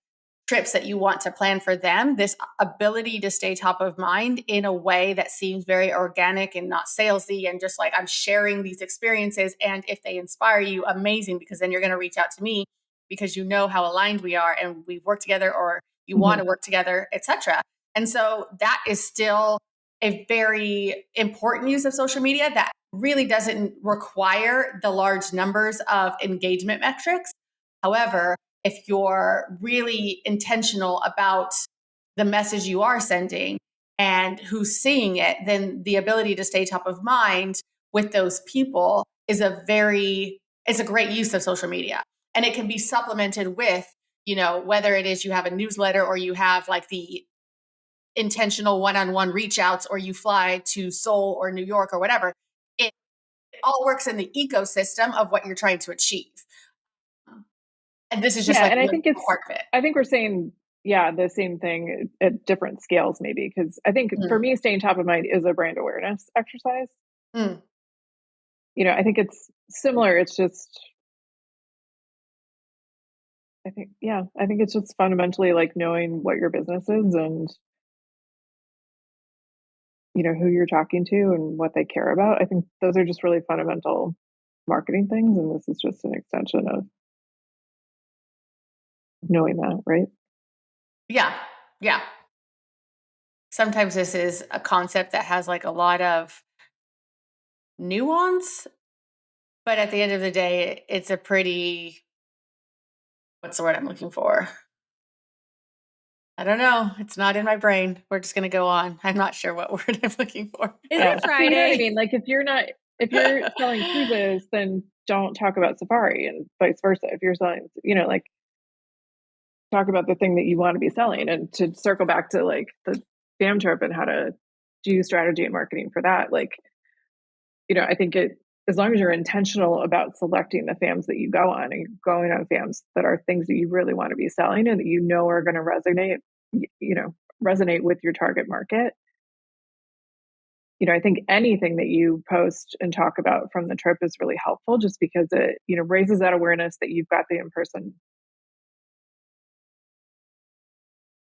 trips that you want to plan for them, this ability to stay top of mind in a way that seems very organic and not salesy and just like I'm sharing these experiences. And if they inspire you, amazing, because then you're going to reach out to me because you know how aligned we are and we've worked together or you want Mhm. to work together, etc. And so that is still a very important use of social media that really doesn't require the large numbers of engagement metrics. However, if you're really intentional about the message you are sending and who's seeing it, then the ability to stay top of mind with those people is it's a great use of social media. And it can be supplemented with, whether it is you have a newsletter or you have like the intentional one-on-one reach outs or you fly to Seoul or New York or whatever. It all works in the ecosystem of what you're trying to achieve. And this is just Yeah, like and one part of it. I think we're saying, yeah, the same thing at different scales, maybe. Because I think for Mm. me, staying top of mind is a brand awareness exercise. Mm. I think it's similar. It's just, I think it's just fundamentally like knowing what your business is and, who you're talking to and what they care about. I think those are just really fundamental marketing things. And this is just an extension of knowing that, right? Yeah. Yeah. Sometimes this is a concept that has like a lot of nuance, but at the end of the day, it's a pretty, what's the word I'm looking for? I don't know. It's not in my brain. We're just going to go on. I'm not sure what word I'm looking for. Is Yeah. it So you know what I Friday? mean? Like if you're selling cruises, then don't talk about safari and vice versa. If you're selling, like talk about the thing that you want to be selling. And to circle back to like the fam trip and how to do strategy and marketing for that, like, I think as long as you're intentional about selecting the fams that you go on and going on fams that are things that you really want to be selling and that are going to resonate with your target market. I think anything that you post and talk about from the trip is really helpful just because it, raises that awareness that you've got the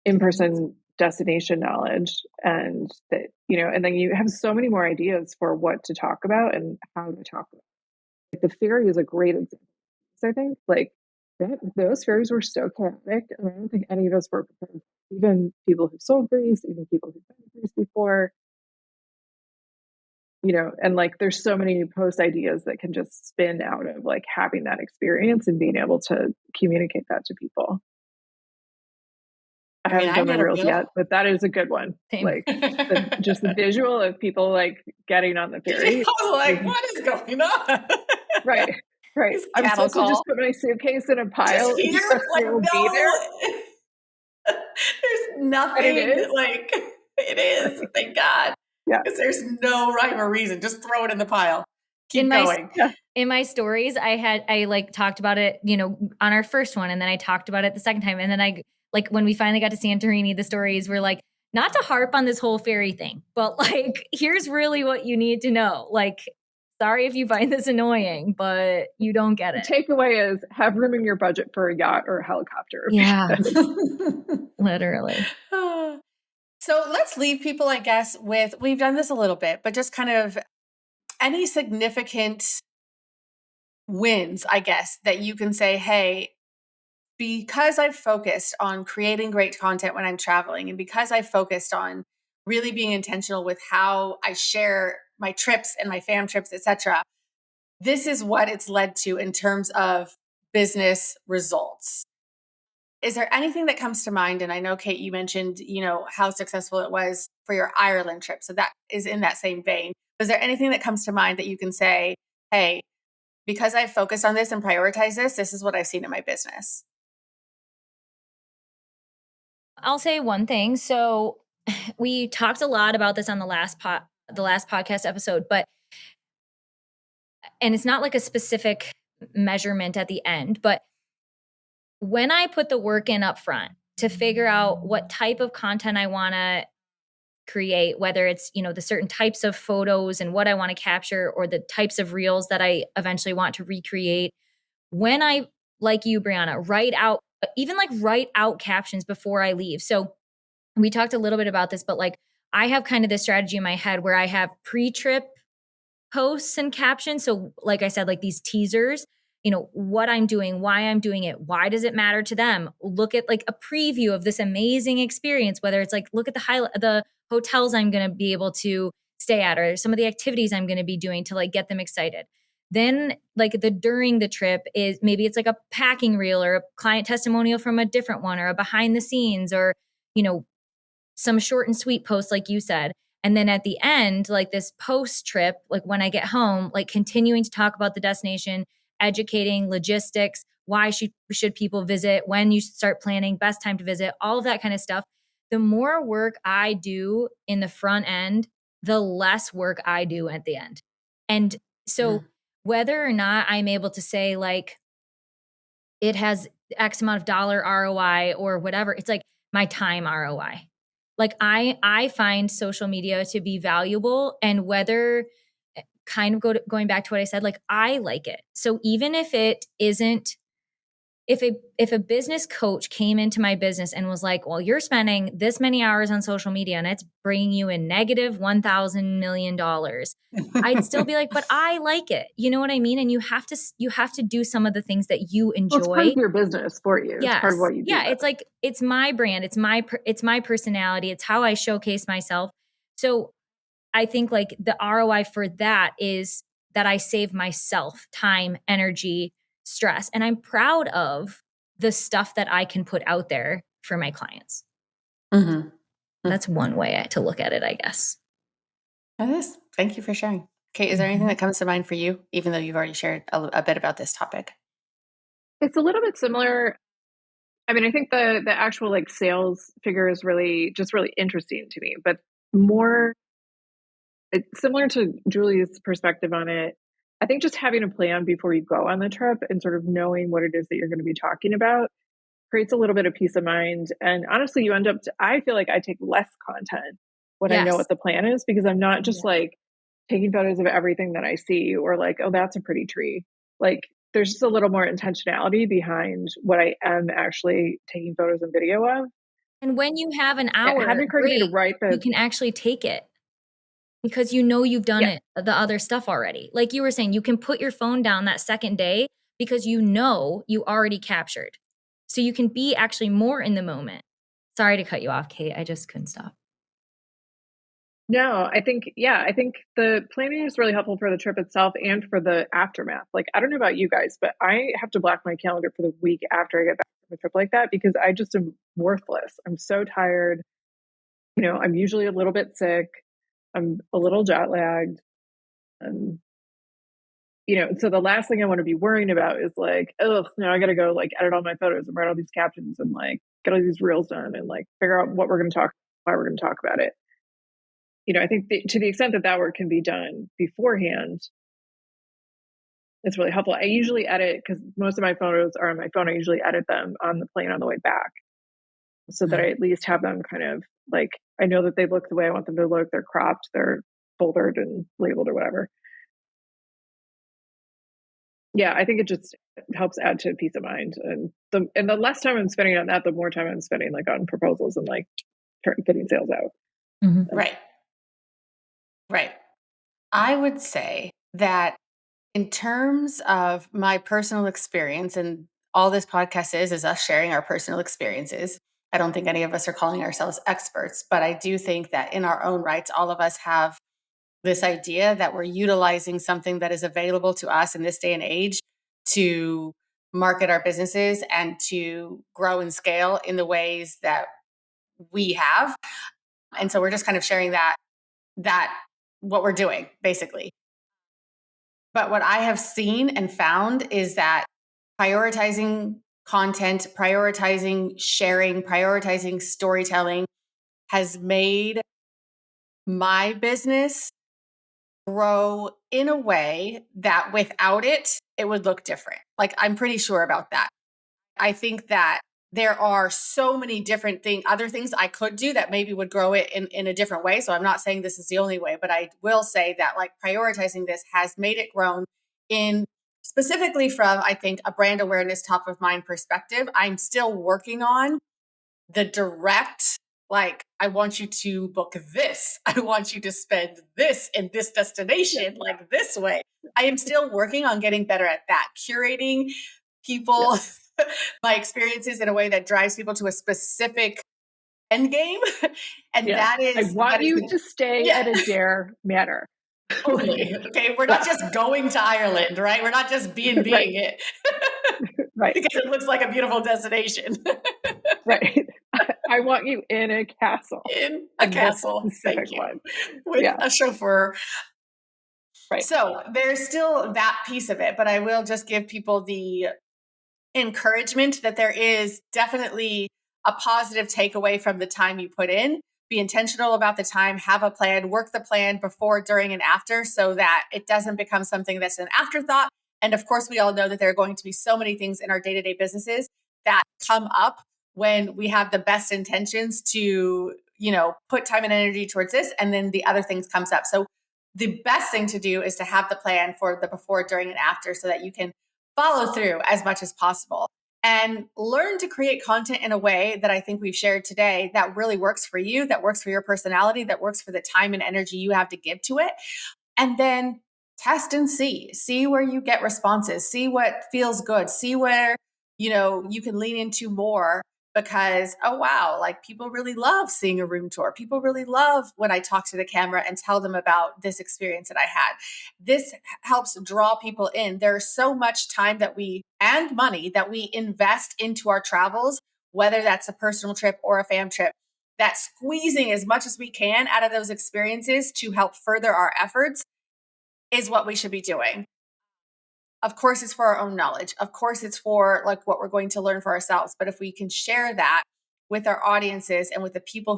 in-person destination knowledge and that, and then you have so many more ideas for what to talk about and how to talk about it. Like the ferry is a great example. I think like those ferries were so chaotic and I don't think any of us were prepared. Even people who sold Greece, even people who've been to Greece before, and like there's so many post ideas that can just spin out of like having that experience and being able to communicate that to people. I I mean, haven't I done the never reels will. yet, but that is a good one. Same. Like just the visual of people like getting on the ferry. I was like, what is going on? Right, right. This I'm cattle supposed to just call. put my suitcase in a Just pile and here? trust Like, it will be there. no. There's And it nothing is. like it is. Right. Thank God. Yeah. Because there's no rhyme or reason. Just throw it in the pile. in Keep my going. Yeah. in my stories, I like talked about it, on our first one, and then I talked about it the second time, and then I like when we finally got to Santorini, the stories were like, not to harp on this whole ferry thing, but like here's really what you need to know. Like Sorry if you find this annoying, but you don't get The it. takeaway is have room in your budget for a yacht or a helicopter. Yeah, literally. So let's leave people, I guess, with we've done this a little bit, but just kind of any significant wins, I guess, that you can say, hey, because I've focused on creating great content when I'm traveling, and because I've focused on really being intentional with how I share my trips and my fam trips, etc., this is what it's led to in terms of business results. Is there anything that comes to mind? And I know, Kate, you mentioned, how successful it was for your Ireland trip. So that is in that same vein. Is there anything that comes to mind that you can say, hey, because I focused on this and prioritize this, this is what I've seen in my business? I'll say one thing. So we talked a lot about this on the last podcast episode, and it's not like a specific measurement at the end, but when I put the work in up front to figure out what type of content I want to create, whether it's, the certain types of photos and what I want to capture, or the types of reels that I eventually want to recreate, when I, like you, Brianna, write out captions before I leave. So we talked a little bit about this, but like I have kind of this strategy in my head where I have pre-trip posts and captions. So like I said, like these teasers, what I'm doing, why I'm doing it, why does it matter to them? Look at like a preview of this amazing experience, whether it's like, look at the hotels I'm going to be able to stay at, or some of the activities I'm going to be doing to like get them excited. Then like during the trip is maybe it's like a packing reel or a client testimonial from a different one, or a behind the scenes, or, some short and sweet posts, like you said. And then at the end, like this post trip, like when I get home, like continuing to talk about the destination, educating logistics, why should people visit, when you start planning, best time to visit, all of that kind of stuff. The more work I do in the front end, the less work I do at the end. And so whether or not I'm able to say like it has X amount of dollar ROI or whatever, it's like my time ROI. Like I find social media to be valuable, and whether kind of going back to what I said, like I like it. So even if it isn't, if a business coach came into my business and was like, well, you're spending this many hours on social media and it's bringing you in negative $1,000 million, I'd still be like, but I like it. You know what I mean? And you have to do some of the things that you Well, it's part enjoy. of your business for you. It's part of Yes. what you do. Yeah. It's like, it's my brand. It's my personality. It's how I showcase myself. So I think like the ROI for that is that I save myself time, energy, stress, and I'm proud of the stuff that I can put out there for my clients. Mm-hmm. That's one way to look at it, I guess. That is. Thank you for sharing. Kate, is there anything that comes to mind for you, even though you've already shared a bit about this topic? It's a little bit similar. I mean, I think the actual like sales figure is really interesting to me, but more it's similar to Julie's perspective on it. I think just having a plan before you go on the trip and sort of knowing what it is that you're going to be talking about creates a little bit of peace of mind. And honestly, I feel like I take less content when I know Yes. what the plan is, because I'm not just like taking photos of everything that I see, or like, oh, that's a pretty tree. Like there's just a little more intentionality behind what I am actually taking photos and video of. And when you have an hour, It had occurred to me to great, write you can actually take it because you've done yeah, it, the other stuff already. Like you were saying, you can put your phone down that second day because you already captured. So you can be actually more in the moment. Sorry to cut you off, Kate. I just couldn't stop. no, I think the planning is really helpful for the trip itself and for the aftermath. Like, I don't know about you guys, but I have to block my calendar for the week after I get back from a trip like that, because I just am worthless. I'm so tired. I'm usually a little bit sick. I'm a little jet lagged. Um, so the last thing I want to be worrying about is like, oh, now I got to go like edit all my photos and write all these captions and like get all these reels done and like figure out what we're going to talk, why we're going to talk about it. I think to the extent that that work can be done beforehand, it's really helpful. I usually edit, because most of my photos are on my phone. I usually edit them on the plane on the way back, so that I at least have them kind of like, I know that they look the way I want them to look. They're cropped, they're foldered and labeled or whatever. Yeah, I think it just helps add to peace of mind. And the less time I'm spending on that, the more time I'm spending like on proposals and like getting sales out. Right. Right. I would say that in terms of my personal experience, and all this podcast is us sharing our personal experiences. I don't think any of us are calling ourselves experts, but I do think that in our own rights, all of us have this idea that we're utilizing something that is available to us in this day and age to market our businesses and to grow and scale in the ways that we have. And so we're just kind of sharing that what we're doing basically. But what I have seen and found is that prioritizing content, prioritizing sharing, prioritizing storytelling has made my business grow in a way that without it, it would look different. Like, I'm pretty sure about that. I think that there are so many different other things I could do that maybe would grow it in a different way. So I'm not saying this is the only way, but I will say that like prioritizing this has made it grown in specifically from, I think, a brand awareness top of mind perspective. I'm still working on the direct, like, I want you to book this. I want you to spend this in this destination, like this way. I am still working on getting better at that, curating people, my experiences in a way that drives people to a specific end game. And that I is, want you to stay at a Dare manner. Totally. Okay. We're not just going to Ireland, right? We're not just being Right. it. Right. Because it looks like a beautiful destination. Right. I want you in a castle. In a castle. Specific one. With a chauffeur. Right. So there's still that piece of it, but I will just give people the encouragement that there is definitely a positive takeaway from the time you put in. Be intentional about the time, have a plan, work the plan before, during, and after so that it doesn't become something that's an afterthought. And of course, we all know that there are going to be so many things in our day-to-day businesses that come up when we have the best intentions to, put time and energy towards this, and then the other things comes up. So the best thing to do is to have the plan for the before, during, and after so that you can follow through as much as possible and learn to create content in a way that I think we've shared today that really works for you, that works for your personality, that works for the time and energy you have to give to it. And then test and see where you get responses, see what feels good, see where, you can lean into more because, oh, wow, like people really love seeing a room tour. People really love when I talk to the camera and tell them about this experience that I had. This helps draw people in. There's so much time and money that we invest into our travels, whether that's a personal trip or a fam trip, that squeezing as much as we can out of those experiences to help further our efforts is what we should be doing. Of course, it's for our own knowledge. Of course, it's for like what we're going to learn for ourselves. But if we can share that with our audiences and with the people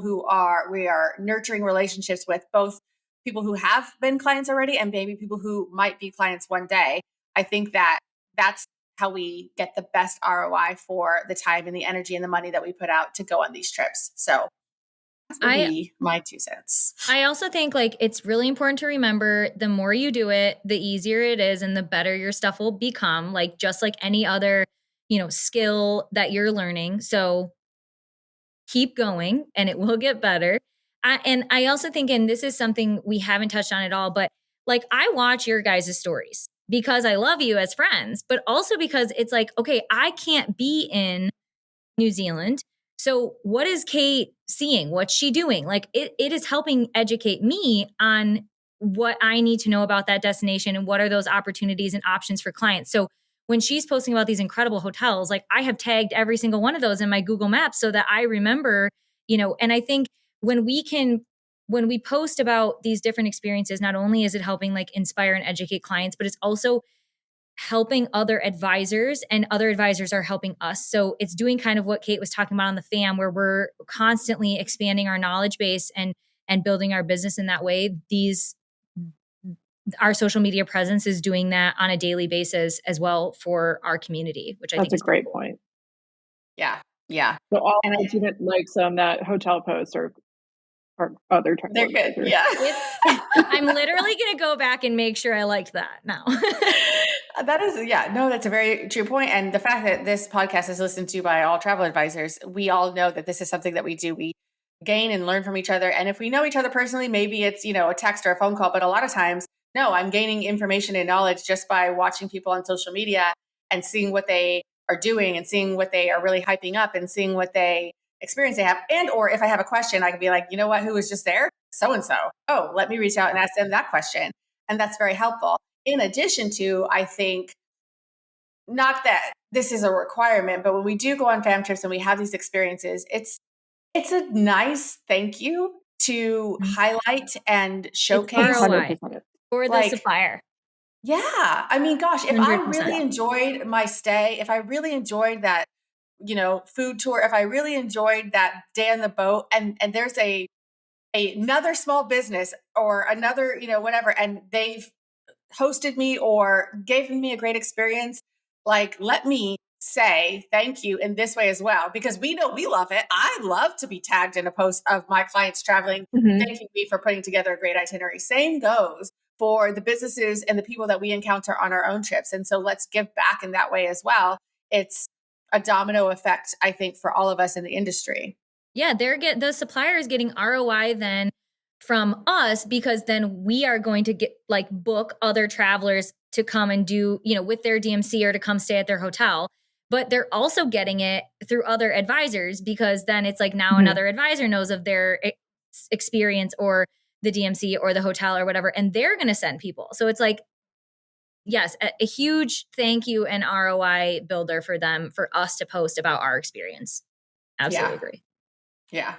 we are nurturing relationships with, both people who have been clients already and maybe people who might be clients one day, I think that that's how we get the best ROI for the time and the energy and the money that we put out to go on these trips. So that would be my 2 cents. I also think like it's really important to remember the more you do it, the easier it is and the better your stuff will become, like just like any other, skill that you're learning. So keep going and it will get better. And I also think, and this is something we haven't touched on at all, but like I watch your guys' stories because I love you as friends, but also because it's like, okay, I can't be in New Zealand. So what is Kate seeing? What's she doing? Like it is helping educate me on what I need to know about that destination and what are those opportunities and options for clients. So when she's posting about these incredible hotels, like I have tagged every single one of those in my Google Maps so that I remember, and I think when we post about these different experiences, not only is it helping like inspire and educate clients, but it's also helping other advisors and other advisors are helping us. So it's doing kind of what Kate was talking about on the FAM, where we're constantly expanding our knowledge base and building our business in that way. Our social media presence is doing that on a daily basis as well for our community, which I think is a great point. Yeah. Yeah. So all ultimate likes on that hotel post or other terms. They're good. Yeah. I'm literally going to go back and make sure I liked that now. That is, yeah, no, that's a very true point. And the fact that this podcast is listened to by all travel advisors, we all know that this is something that we do. We gain and learn from each other. And if we know each other personally, maybe it's, a text or a phone call. But a lot of times, no, I'm gaining information and knowledge just by watching people on social media and seeing what they are doing and seeing what they are really hyping up and seeing what they experience they have. And, or if I have a question, I can be like, you know what, who was just there? So and so. Oh, let me reach out and ask them that question. And that's very helpful. In addition to, I think, not that this is a requirement, but when we do go on fam trips and we have these experiences, it's a nice thank you to highlight and It's showcase. ROI 100%. for the Like, supplier. yeah, I mean, gosh, if I 100%. really enjoyed my stay, if I really enjoyed that, food tour, if I really enjoyed that day on the boat, and there's another small business or another, whatever, and they've hosted me or given me a great experience, like, let me say thank you in this way as well, because we know we love it. I love to be tagged in a post of my clients traveling, Mhm. thanking me for putting together a great itinerary. Same goes for the businesses and the people that we encounter on our own trips. And so let's give back in that way as well. It's a domino effect, I think, for all of us in the industry. Yeah, the supplier is getting ROI then from us, because then we are going to get book other travelers to come and do, with their DMC or to come stay at their hotel. But they're also getting it through other advisors, because then it's like now Mhm. another advisor knows of their experience or the DMC or the hotel or whatever, and they're going to send people. So it's like, yes, a huge thank you and ROI builder for them, for us to post about our experience. Absolutely Yeah. agree. Yeah.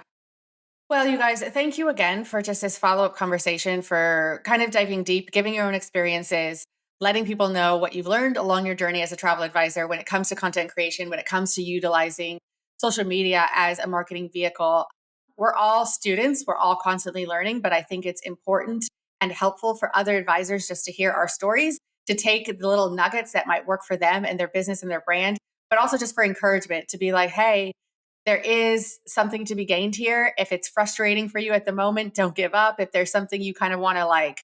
Well, you guys, thank you again for just this follow up conversation, for kind of diving deep, giving your own experiences, letting people know what you've learned along your journey as a travel advisor when it comes to content creation, when it comes to utilizing social media as a marketing vehicle. We're all students, we're all constantly learning, but I think it's important and helpful for other advisors just to hear our stories, to take the little nuggets that might work for them and their business and their brand, but also just for encouragement to be like, hey, there is something to be gained here. If it's frustrating for you at the moment, don't give up. If there's something you kind of want to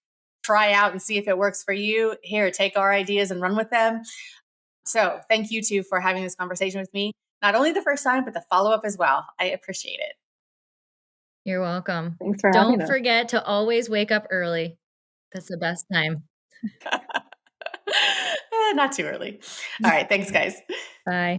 try out and see if it works for you, here, take our ideas and run with them. So thank you too for having this conversation with me. Not only the first time, but the follow up as well. I appreciate it. You're welcome. Thanks for having Don't us. forget to always wake up early. That's the best time. Not too early. All right. Thanks, guys. Bye.